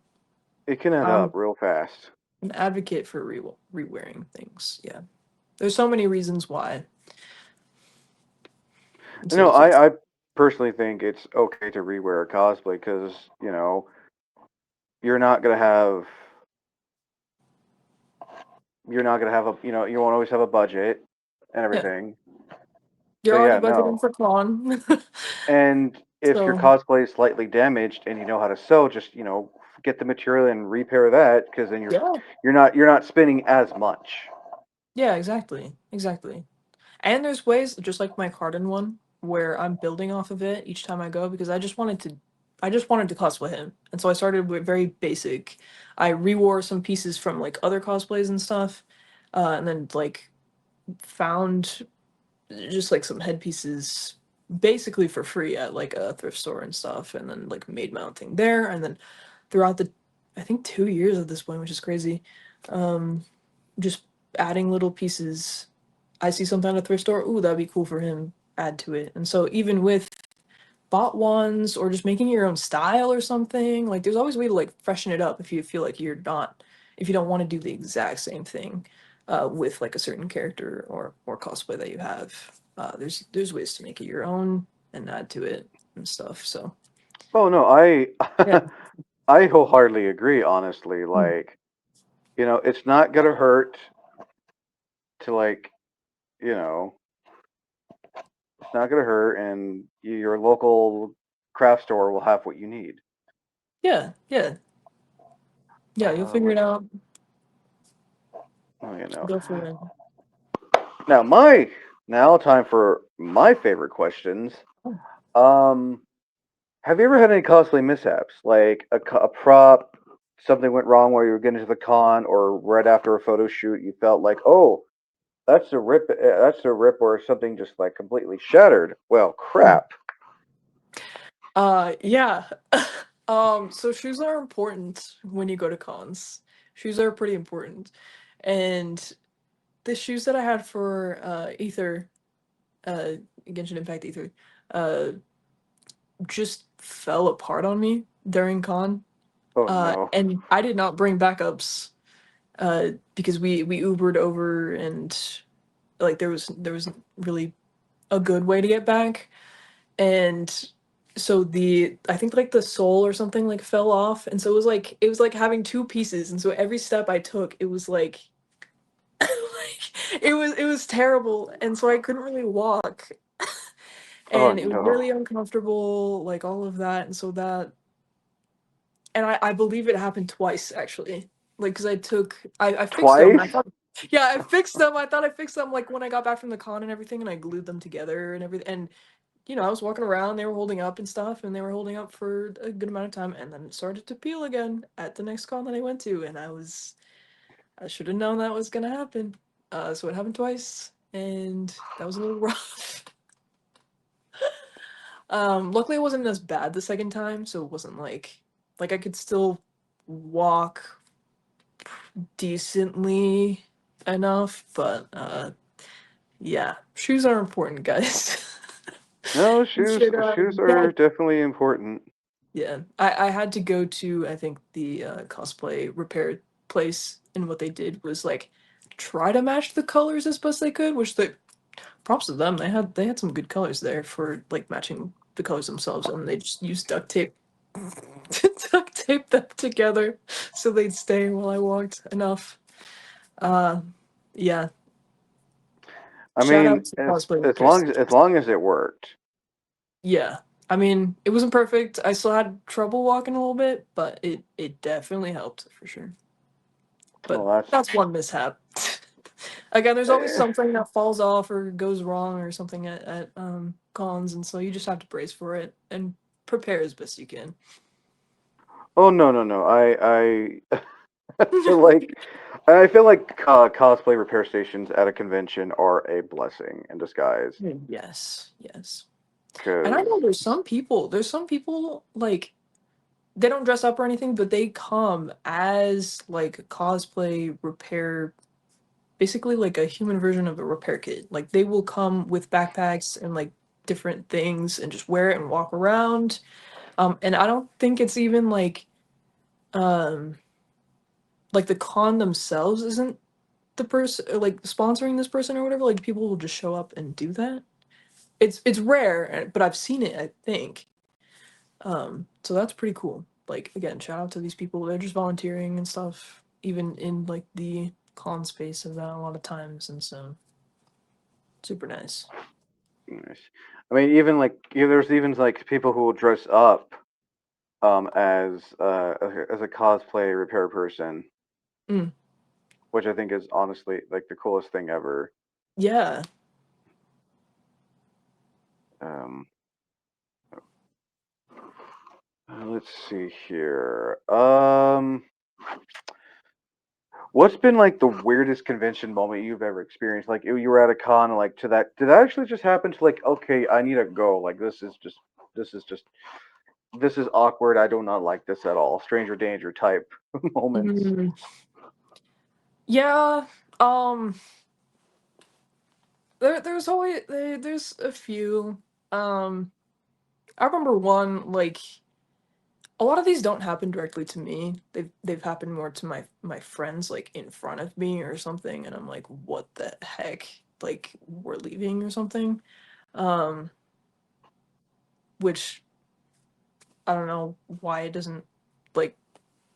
It can add up I'm real fast. an advocate for re-wearing things. Yeah. There's so many reasons why. And so No, it's just I personally think it's okay to rewear a cosplay because you're not gonna have you're not gonna have a you won't always have a budget and yeah. everything. So You're already yeah, budgeting no. for con. And if your So cosplay is slightly damaged and you know how to sew, just get the material and repair that, because then yeah. you're not spending as much. Yeah, exactly. Exactly. And there's ways, just like my Cardin one, where I'm building off of it each time I go because I just wanted to cosplay him. And so I started with very basic. I rewore some pieces from like other cosplays and stuff, and then like found just like some headpieces basically for free at like a thrift store and stuff, and then like made my own thing there. And then throughout the, I think 2 years at this point, which is crazy, um, just adding little pieces. I see something at a thrift store. Ooh, that'd be cool for him. Add to it. And so even with bought ones or just making your own style or something. Like there's always a way to like freshen it up if you feel like you're not if you don't want to do the exact same thing with like a certain character or cosplay that you have. There's ways to make it your own and add to it and stuff. So Oh no, I yeah. I wholeheartedly agree. Honestly, Mm. like it's not gonna hurt to like you know, it's not gonna hurt, and your local craft store will have what you need. Yeah, yeah, yeah. You'll figure it Let's out. oh, Go for it. now my now time for my favorite questions. Oh. Um, have you ever had any cosplay mishaps, like a prop, something went wrong while you were getting to the con, or right after a photo shoot, you felt like, oh, that's a rip, or something just like completely shattered. Well, Hmm. crap. Yeah. So shoes are important when you go to cons. Shoes are pretty important. And the shoes that I had for Ether, uh Genshin Impact Ether, uh just fell apart on me during con. Oh no. And I did not bring backups because we Ubered over and like there was really a good way to get back. And so the I think like the sole or something like fell off, and so it was like having two pieces, and so every step I took it was like like it was terrible, and so I couldn't really walk, Oh and it was no. really uncomfortable, like all of that. And so that and I believe it happened twice actually, like because I fixed them and I Twice? thought, yeah, I fixed them. I thought I fixed them like when I got back from the con and everything, and I glued them together and everything. And I was walking around, they were holding up and stuff, and they were holding up for a good amount of time, and then it started to peel again at the next con that I went to, and I should have known that was gonna happen. So it happened twice, and that was a little rough. Luckily it wasn't as bad the second time, so it wasn't like I could still walk decently enough, but yeah, shoes are important, guys. No, You shoes should shoes are get definitely important. Yeah, I had to go to I think the cosplay repair place, and what they did was like try to match the colors as best they could, which they props to them. They had some good colors there for like matching the colors themselves, and they just used duct tape to duct tape them together so they'd stay while I walked enough. Uh, yeah, I shout mean, out to cosplay as repair long as stations. it worked. Yeah. I mean, it wasn't perfect. I still had trouble walking a little bit, but it definitely helped for sure. Well, But that's one mishap. Again, there's always eh. something that falls off or goes wrong or something at cons, and so you just have to brace for it and prepare as best you can. Oh no no no. I feel like cosplay repair stations at a convention are a blessing in disguise. Yes, yes. And I Cause know there's some people like they don't dress up or anything, but they come as like cosplay repair, basically like a human version of a repair kit. Like they will come with backpacks and like different things and just wear it and walk around. And I don't think it's even um like the con themselves isn't the person like sponsoring this person or whatever. Like people will just show up and do that. It's rare, but I've seen it, I think. So that's pretty cool. Like again, shout out to these people. They're just volunteering and stuff, even in like the con space of that a lot of times, and so super nice. nice. I mean, even like there's even like people who will dress up as a cosplay repair person, Mm, which I think is honestly like the coolest thing ever. yeah. Um, let's see here. What's been like the weirdest convention moment you've ever experienced? Like you were at a con, and, like to that, did that actually just happen to like, okay, I need to go. Like this is just, this is awkward. I do not like this at all. Stranger danger type moments. Mm, yeah. Um. There's a few. Um. I remember one, like, a lot of these don't happen directly to me. They've happened more to my friends, like, in front of me or something, and I'm like, "What the heck?" Like, we're leaving or something. Um, which I don't know why it doesn't, like,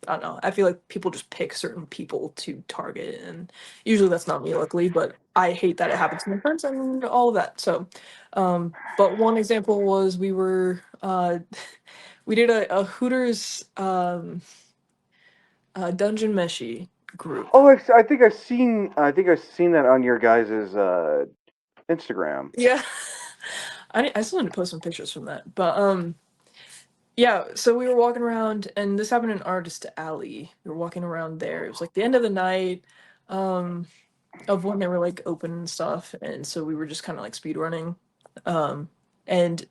I don't know. I feel like people just pick certain people to target, and usually that's not me, luckily, but I hate that it happens to my friends and all of that. So, but one example was we did a Hooters dungeon meshi group. Oh, I think I've seen that on your guys' Instagram. Yeah. I still need to post some pictures from that. But yeah, so we were walking around and this happened in Artist Alley. We were walking around there. It was like the end of the night. Um of when they were like open and stuff, and so we were just kind of like speed running, and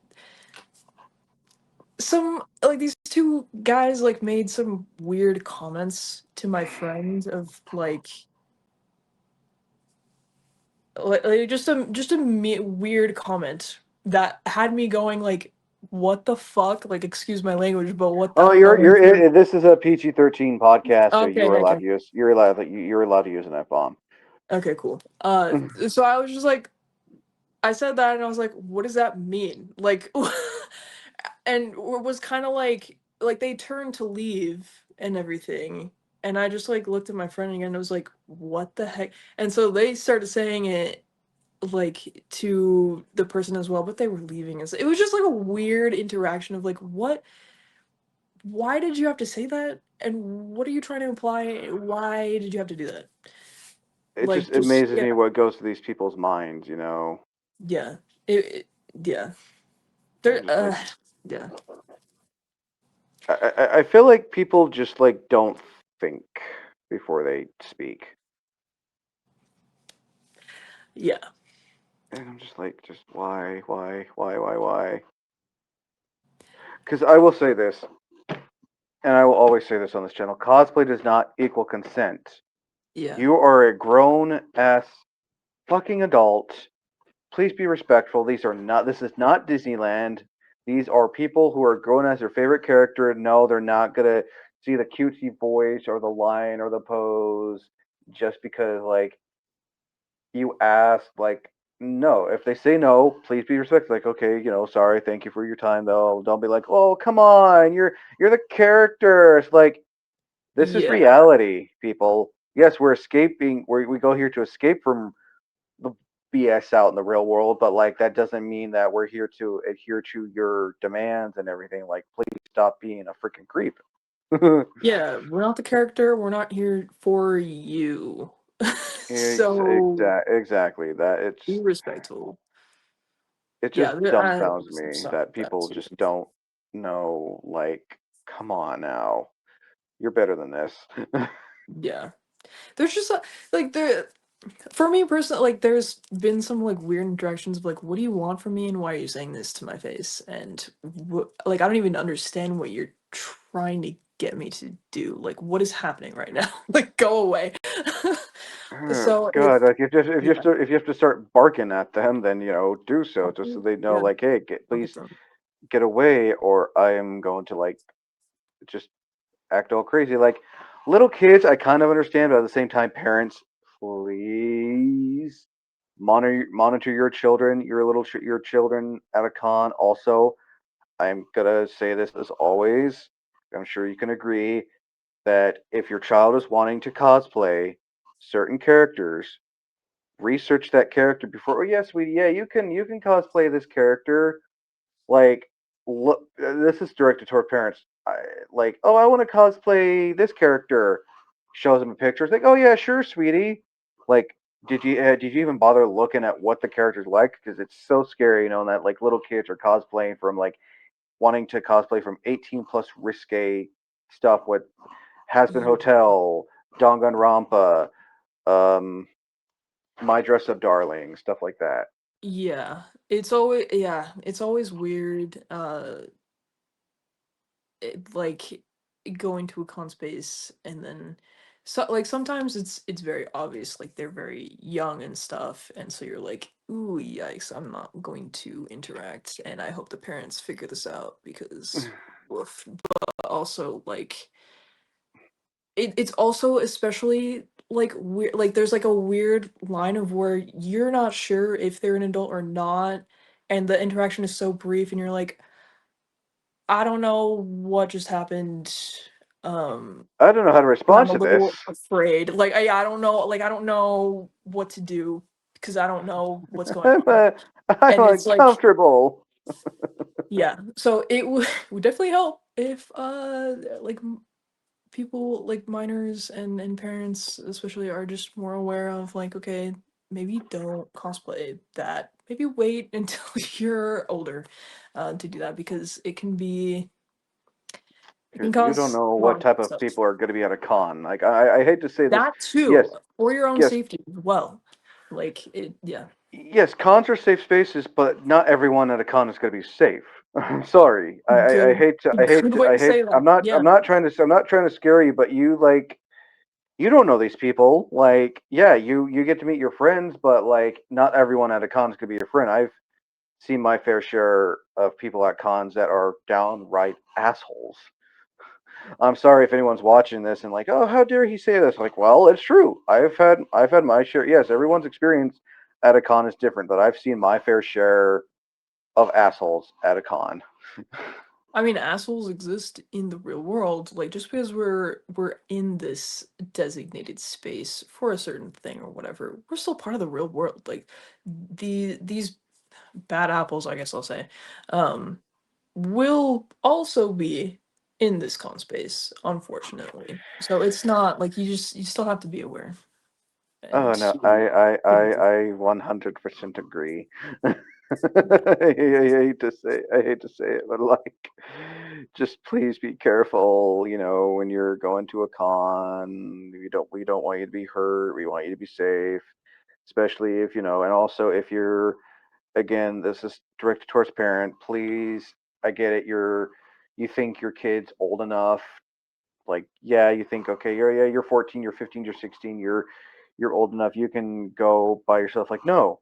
some like these two guys like made some weird comments to my friend of like just a weird comment that had me going like, what the fuck, like, excuse my language, but what, I Oh, don't know if you're this is a PG-13 podcast, so you okay, are allowed okay, to use you're allowed to use an F bomb. okay, cool. So I was just like, I said that and I was like, what does that mean? Like, and was kind of like they turned to leave and everything. And I just like looked at my friend again and was like, what the heck? And so they started saying it like to the person as well, but they were leaving us. It was just like a weird interaction of like, what, why did you have to say that? And what are you trying to imply? Why did you have to do that? It just Like, just, amazes yeah, me what goes to these people's minds, you know. yeah. It yeah. I'm There just like, yeah. I feel like people just like don't think before they speak, Yeah. and I'm just like, just why? Because I will say this, and I will always say this on this channel: cosplay does not equal consent. Yeah. You are a grown ass fucking adult. Please be respectful. This is not Disneyland. These are people who are going as their favorite character. No, they're not gonna see the cutesy voice or the line or the pose just because like you asked. Like, no, if they say no, please be respectful. Like, okay, sorry, thank you for your time though. Don't be like, oh, come on, you're the character. It's like, this is Yeah. reality, people. Yes, we're escaping. We go here to escape from the BS out in the real world, but like that doesn't mean that we're here to adhere to your demands and everything. Like, please stop being a freaking creep. Yeah, we're not the character, we're not here for you. So Exactly. That be respectful. it Yeah, just dumbfounds some me stuff that like that people too. just don't know. Like, come on now, you're better than this. Yeah. There's just like there for me personally, like there's been some like weird interactions of like, what do you want from me and why are you saying this to my face? And like I don't even understand what you're trying to get me to do. Like what is happening right now? Like go away. Oh, So God, like yeah. if you have to start barking at them, then do so, just so Mm, they know, yeah, like, hey, I'll get please them. get away, or I am going to like just act all crazy. Like, little kids, I kind of understand, but at the same time, parents, please monitor your children, your children at a con. Also, I'm gonna say this as always. I'm sure you can agree that if your child is wanting to cosplay certain characters, research that character before. Oh, yeah, sweetie, yeah, you can cosplay this character. Like, look, this is directed toward parents. Like, oh, I want to cosplay this character. Shows them a picture. It's like, oh yeah, sure, sweetie. Like, did you even bother looking at what the character's like? Because it's so scary, that like little kids are cosplaying from like wanting to cosplay from 18 plus risque stuff with Has Been Yeah. Hotel, Danganronpa, um, My Dress Up Darling, stuff like that. It's always weird like going to a con space and then so like sometimes it's very obvious like they're very young and stuff and so you're like Ooh, yikes! I'm not going to interact, and I hope the parents figure this out because, woof. But also, like, it's also especially like weird. Like, there's like a weird line of where you're not sure if they're an adult or not, and the interaction is so brief, and you're like, I don't know what just happened. Um, I don't know how to and respond I'm a to this. little afraid. Like, I don't know. Like, I don't know what to do because I don't know what's going I'm, on. I'm And it's like, uncomfortable. yeah. So it would would definitely help if like people like minors and parents especially are just more aware of like, okay, maybe don't cosplay that. Maybe wait until you're older to do that because it can Because you don't cause know a lot what of type of stuff. people are going to be at a con. Like, I hate to say this. That Yes, too, for your own yes, safety as well. Like it, yeah. yes, cons are safe spaces, but not everyone at a con is going to be safe. I'm sorry. I Good, hate to. I hate good to. way I to hate. say that. I'm Yeah, not trying to. I'm not trying to scare you, but you like. You don't know these people. Like, yeah, you get to meet your friends, but like, not everyone at a con is going to be your friend. I've seen my fair share of people at cons that are downright assholes. I'm sorry if anyone's watching this and like, oh, how dare he say this? Like, well, it's true. I've had my share. Yes, everyone's experience at a con is different, but I've seen my fair share of assholes at a con. I mean, assholes exist in the real world. Like just because we're in this designated space for a certain thing or whatever, we're still part of the real world. Like these bad apples, I guess I'll say, um, will also be in this con space, unfortunately. So it's not like you still have to be aware Oh and no, protect yourself. I 100% agree. I hate to say it, but like, just please be careful. You know, when you're going to a con, we don't want you to be hurt. We want you to be safe, especially if you know, and also if you're again, this is directed towards parent. Please, I get it. You think your kid's old enough, like yeah, you think okay, you're 14, you're 15, you're 16, you're old enough, you can go by yourself. Like no,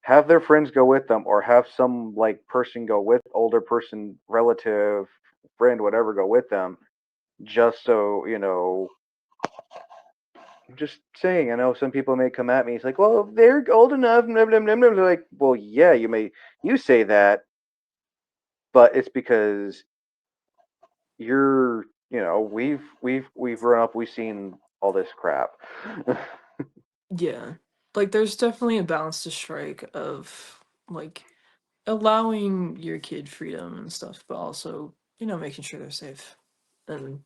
have their friends go with them, or have some like person go with older person, relative, friend, whatever, go with them, just so you know. I'm just saying, I know some people may come at me. It's like, well, they're old enough. Blah, blah, blah, blah. They're like, well, yeah, you say that, but it's because you're, you know, we've grown up, we've seen all this crap. Yeah. Like there's definitely a balance to strike of like allowing your kid freedom and stuff, but also, making sure they're safe. And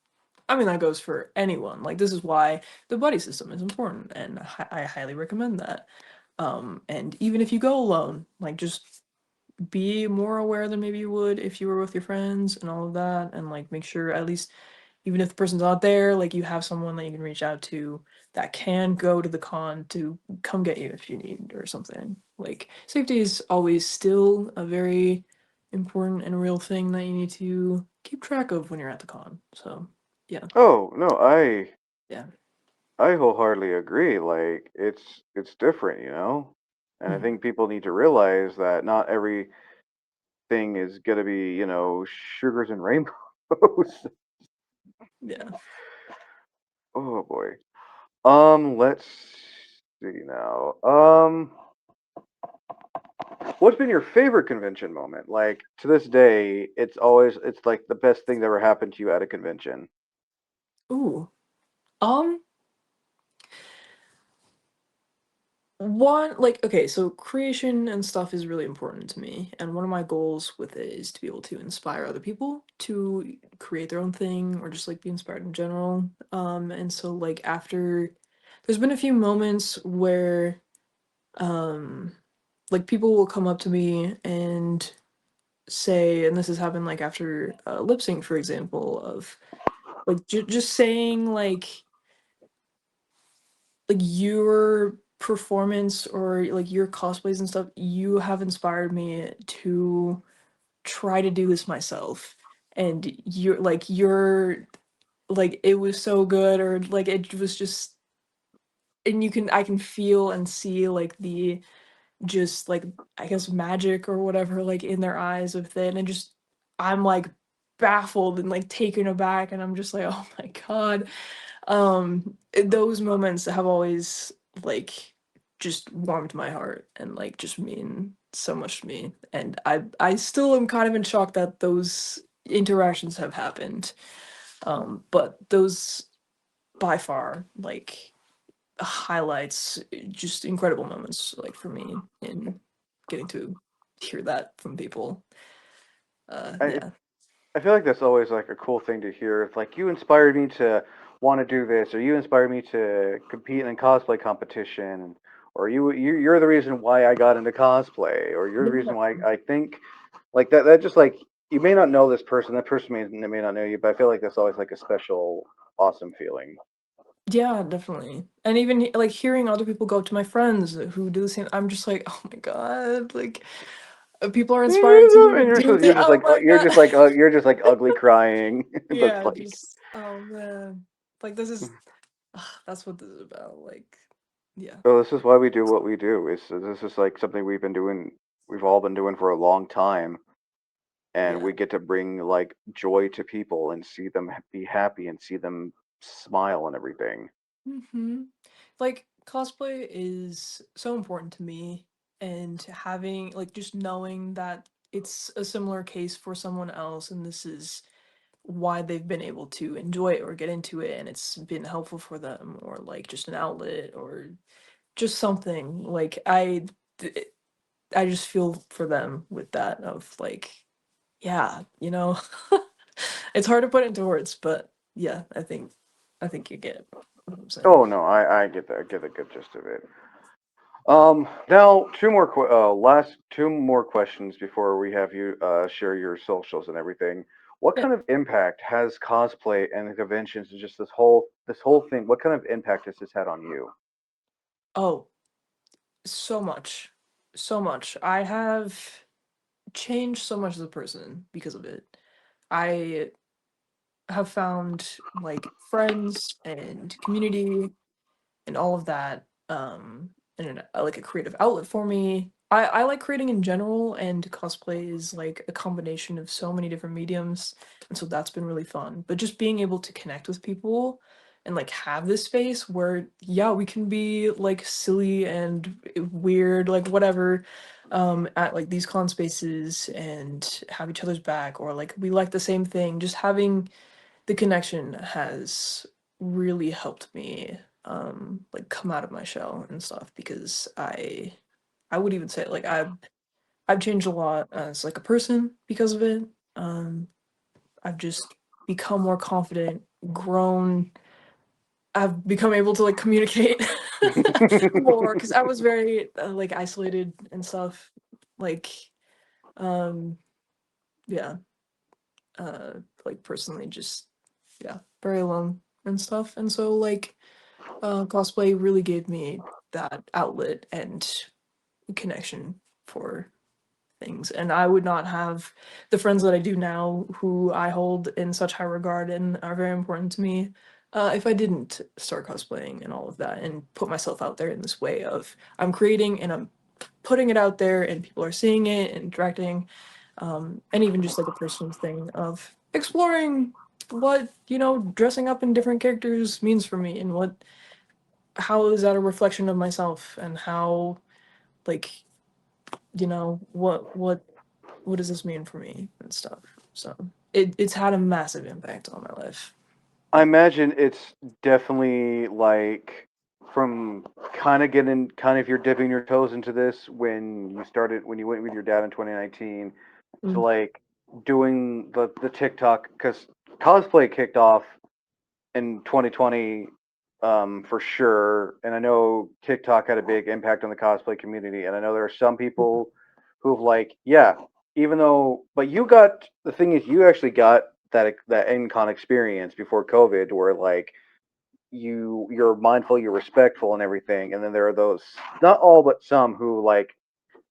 I mean that goes for anyone. Like this is why the buddy system is important and I highly recommend that. And even if you go alone, like just be more aware than maybe you would if you were with your friends and all of that and like make sure at least even if the person's not there, like you have someone that you can reach out to that can go to the con to come get you if you need or something. Like safety is always still a very important and real thing that you need to keep track of when you're at the con. So, yeah. Oh no, Yeah. I wholeheartedly agree. Like it's different, you know, and I Mhm. think people need to realize that not everything is gonna be, you know, sugars and rainbows. Yeah. Oh boy. Let's see now. What's been your favorite convention moment? Like to this day, it's like the best thing that ever happened to you at a convention. Ooh. Um One, like, okay, so creation and stuff is really important to me, and one of my goals with it is to be able to inspire other people to create their own thing or just like be inspired in general. And so like after there's been a few moments where um like people will come up to me and say, and this has happened like after lip sync, for example, of like just saying like your performance or like your cosplays and stuff, you have inspired me to try to do this myself. And you're like it was so good or like it was just and I can feel and see like just like I guess magic or whatever like in their eyes with it, and just I'm like baffled and like taken aback, and I'm just like, oh my god. Those moments have always like just warmed my heart and like just mean so much to me, and I still am kind of in shock that those interactions have happened. But those by far like highlights just incredible moments like for me in getting to hear that from people. I Yeah. I feel like that's always like a cool thing to hear. It's like you inspired me to want to do this, or you inspired me to compete in a cosplay competition, or you're the reason why I got into cosplay, or you're the reason why I think like that. That just like you may not know this person, that person may not know you, but I feel like that's always like a special, awesome feeling. Yeah, definitely. And even like hearing other people go to my friends who do the same, I'm just like, oh my god, like people are inspired to And do the, you're just oh like my god. you're just like ugly crying. That's Yeah, like just oh man. Like this is that's what this is about. Like yeah. so this is why we do what we do. Is this is like something we've been doing, we've all been doing for a long time, and Yeah. we get to bring like joy to people and see them be happy and see them smile and everything. Hmm. Like cosplay is so important to me, and having like just knowing that it's a similar case for someone else, and this is why they've been able to enjoy it or get into it, and it's been helpful for them, or like just an outlet or just something. Like I just feel for them with that of like, yeah, you know. It's hard to put into words, but yeah, I think you get what I'm saying. Oh no, I get that. I get a good gist of it. Now two more last two more questions before we have you share your socials and everything. What Yeah. kind of impact has cosplay and the conventions and just this whole thing? What kind of impact has this had on you? Oh, so much. So much. I have changed so much as a person because of it. I have found like friends and community and all of that, and like a creative outlet for me. I like creating in general, and cosplay is like a combination of so many different mediums, and so that's been really fun. But just being able to connect with people and like have this space where yeah, we can be like silly and weird, like whatever, at like these con spaces and have each other's back, or like we like the same thing. Just having the connection has really helped me like come out of my shell and stuff, because I would even say like I've changed a lot as like a person because of it. um I've just become more confident, grown. I've become able to like communicate more, because I was very like isolated and stuff, like um yeah, uh like personally just yeah, very alone and stuff. And so like cosplay really gave me that outlet and connection for things. And I would not have the friends that I do now, who I hold in such high regard and are very important to me, if I didn't start cosplaying and all of that and put myself out there in this way of I'm creating and I'm putting it out there and people are seeing it and interacting, and even just like a personal thing of exploring what dressing up in different characters means for me, and what how is that a reflection of myself, and how like what does this mean for me and stuff. So it's had a massive impact on my life. I Yeah. imagine it's definitely like from kind of you're dipping your toes into this when you went with your dad in 2019 to Mm. like doing the TikTok, because cosplay kicked off in 2020 for sure, and I know TikTok had a big impact on the cosplay community, and I know there are some people who've like yeah, even though but you got the thing is you actually got that NCon experience before COVID where like you're mindful, you're respectful and everything, and then there are those, not all but some, who like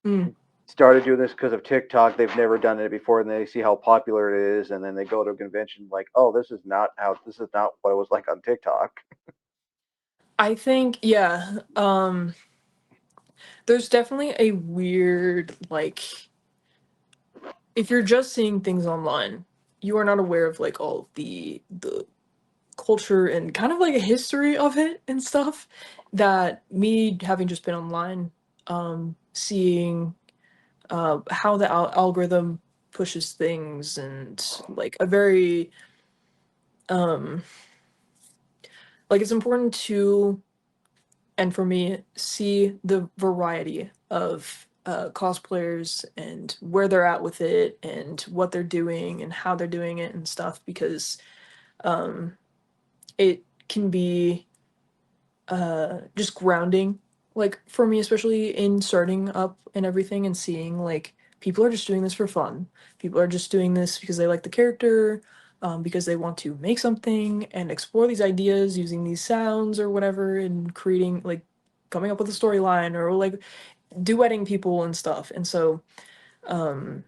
Mm. started doing this because of TikTok. They've never done it before, and they see how popular it is, and then they go to a convention like, oh, this is not what it was like on TikTok. I think, yeah, there's definitely a weird, like, if you're just seeing things online, you are not aware of like all the culture and kind of like a history of it and stuff that me having just been online, seeing how the algorithm pushes things and like a very um like it's important to, and for me, see the variety of cosplayers and where they're at with it and what they're doing and how they're doing it and stuff because um it can be just grounding, like for me especially in starting up and everything and seeing like people are just doing this for fun, people are just doing this because they like the character, because they want to make something and explore these ideas using these sounds or whatever and creating like coming up with a storyline or like duetting people and stuff. And so um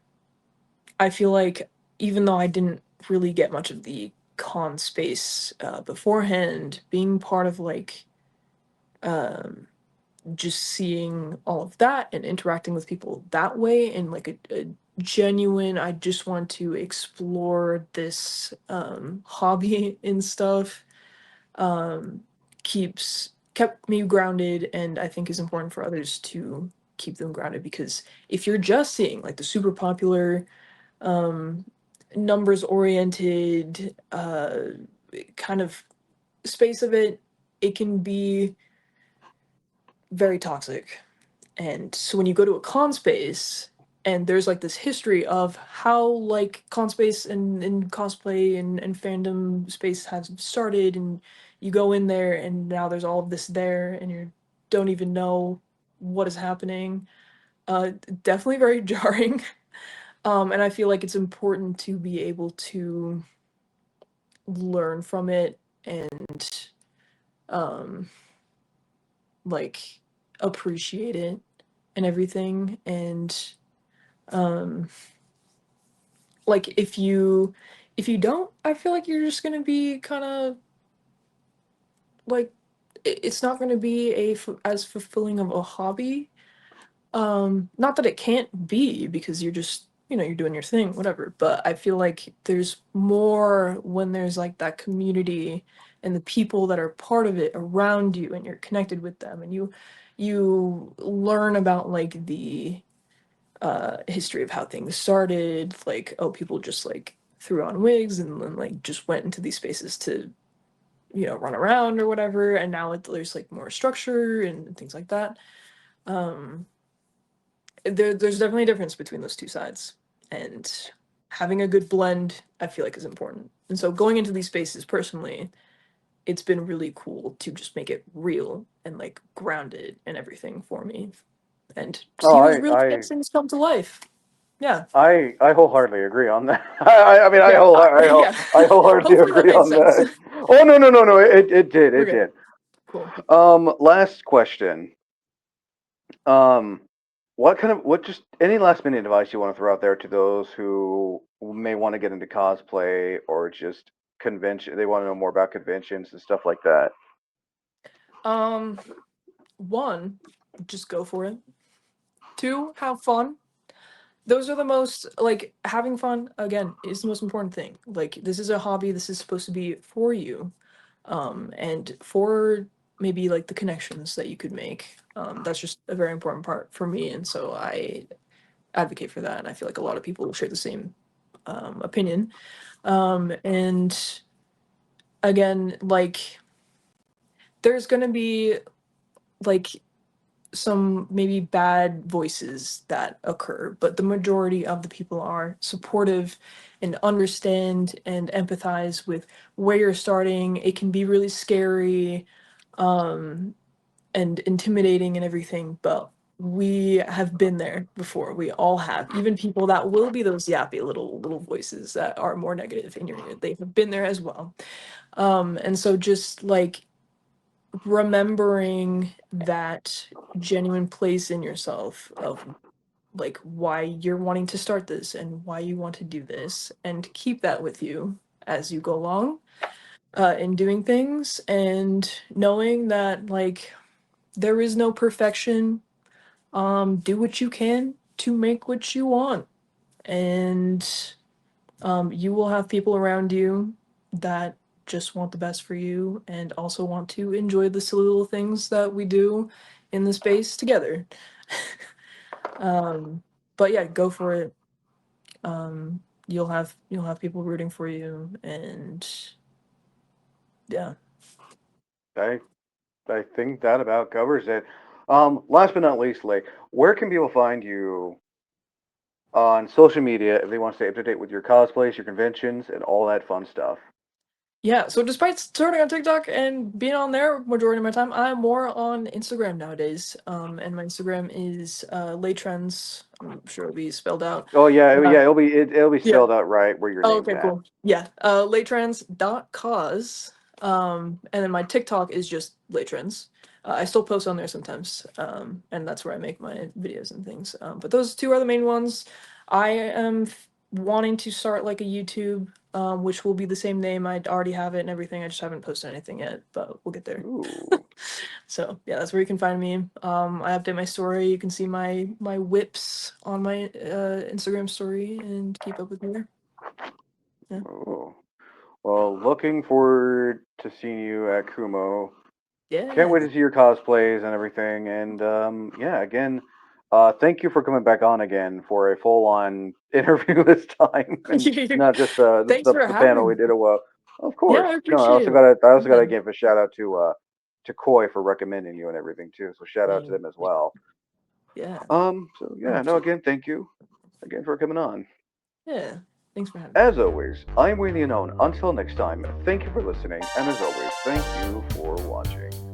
I feel like even though I didn't really get much of the con space beforehand, being part of like um just seeing all of that and interacting with people that way and like a genuine, I just want to explore this hobby and stuff, um kept me grounded, and I think is important for others to keep them grounded because if you're just seeing like the super popular um numbers oriented kind of space of it, it can be very toxic. And so when you go to a con space and there's like this history of how like con space and cosplay and fandom space has started, and you go in there and now there's all of this there and you don't even know what is happening. Uh Definitely very jarring. And I feel like it's important to be able to learn from it and um like appreciate it and everything. And um like if you don't, I feel like you're just gonna be kind of like it's not gonna be as fulfilling of a hobby. Not that it can't be because you're just, you know, you're doing your thing, whatever, but I feel like there's more when there's like that community and the people that are part of it around you and you're connected with them and you learn about like the history of how things started, like oh people just like threw on wigs and then like just went into these spaces to, you know, run around or whatever, and now there's like more structure and things like that. um there's definitely a difference between those two sides, and having a good blend I feel like is important. And so going into these spaces personally, it's been really cool to just make it real and like grounded and everything for me and Oh, see those real things come to life. Yeah. I wholeheartedly agree on that. I mean, Yeah, yeah. I wholeheartedly Hopefully that agree made on sense. that. Oh no, no, no, no! It did, it Okay, did. cool. Last question. Um, what just any last minute advice you want to throw out there to those who may want to get into cosplay or just convention? They want to know more about conventions and stuff like that. Um, one, just go for it. Two, have fun. Those are the most, like, having fun, again, is the most important thing. Like, this is a hobby, this is supposed to be for you. And for maybe like the connections that you could make. That's just a very important part for me, and so I advocate for that, and I feel like a lot of people share the same opinion. And again, like there's gonna be like some maybe bad voices that occur, but the majority of the people are supportive and understand and empathize with where you're starting. It can be really scary um, and intimidating and everything, but we have been there before. We all have. Even people that will be those yappy little voices that are more negative in your ear, they have been there as well. And so just like remembering that genuine place in yourself of like why you're wanting to start this and why you want to do this, and keep that with you as you go along in doing things, and knowing that like there is no perfection. Do what you can to make what you want, and you will have people around you that just want the best for you and also want to enjoy the silly little things that we do in the space together. um, but yeah, go for it. You'll have people rooting for you, and yeah. I I think that about covers it. Last but not least, like, where can people find you on social media if they want to stay up to date with your cosplays, your conventions, and all that fun stuff? Yeah, so despite starting on TikTok and being on there majority of my time, I'm more on Instagram nowadays. And my Instagram is Leytrendz. I'm sure it'll be spelled out. Oh yeah, Uh, yeah. It'll be yeah. spelled out right where your Oh, name's okay, at. cool. Yeah. Leytrendz.cos. And then my TikTok is just Leytrendz. I still post on there sometimes. And that's where I make my videos and things. But those two are the main ones. I am wanting to start like a YouTube, which will be the same name. I already have it and everything. I just haven't posted anything yet, but we'll get there. Ooh. So yeah, that's where you can find me. I update my story. You can see my whips on my Instagram story and keep up with me there. Yeah. Oh. Well, looking forward to seeing you at Kumo. Can't Yeah. wait to see your cosplays and everything. And yeah, again, thank you for coming back on again for a full-on interview this time, and not just Thanks for the panel we having did. me. A while. Of Yeah, course. I No, appreciate it. I also Yeah. gotta give a shout out to Koi for recommending you and everything too. So shout out to Thank them as you. well. Yeah. So I yeah, no, appreciate it. again, thank you again for coming on. Yeah. Thanks for having me. As always, I'm Wayne the Unknown. Until next time, thank you for listening, and as always, thank you for watching.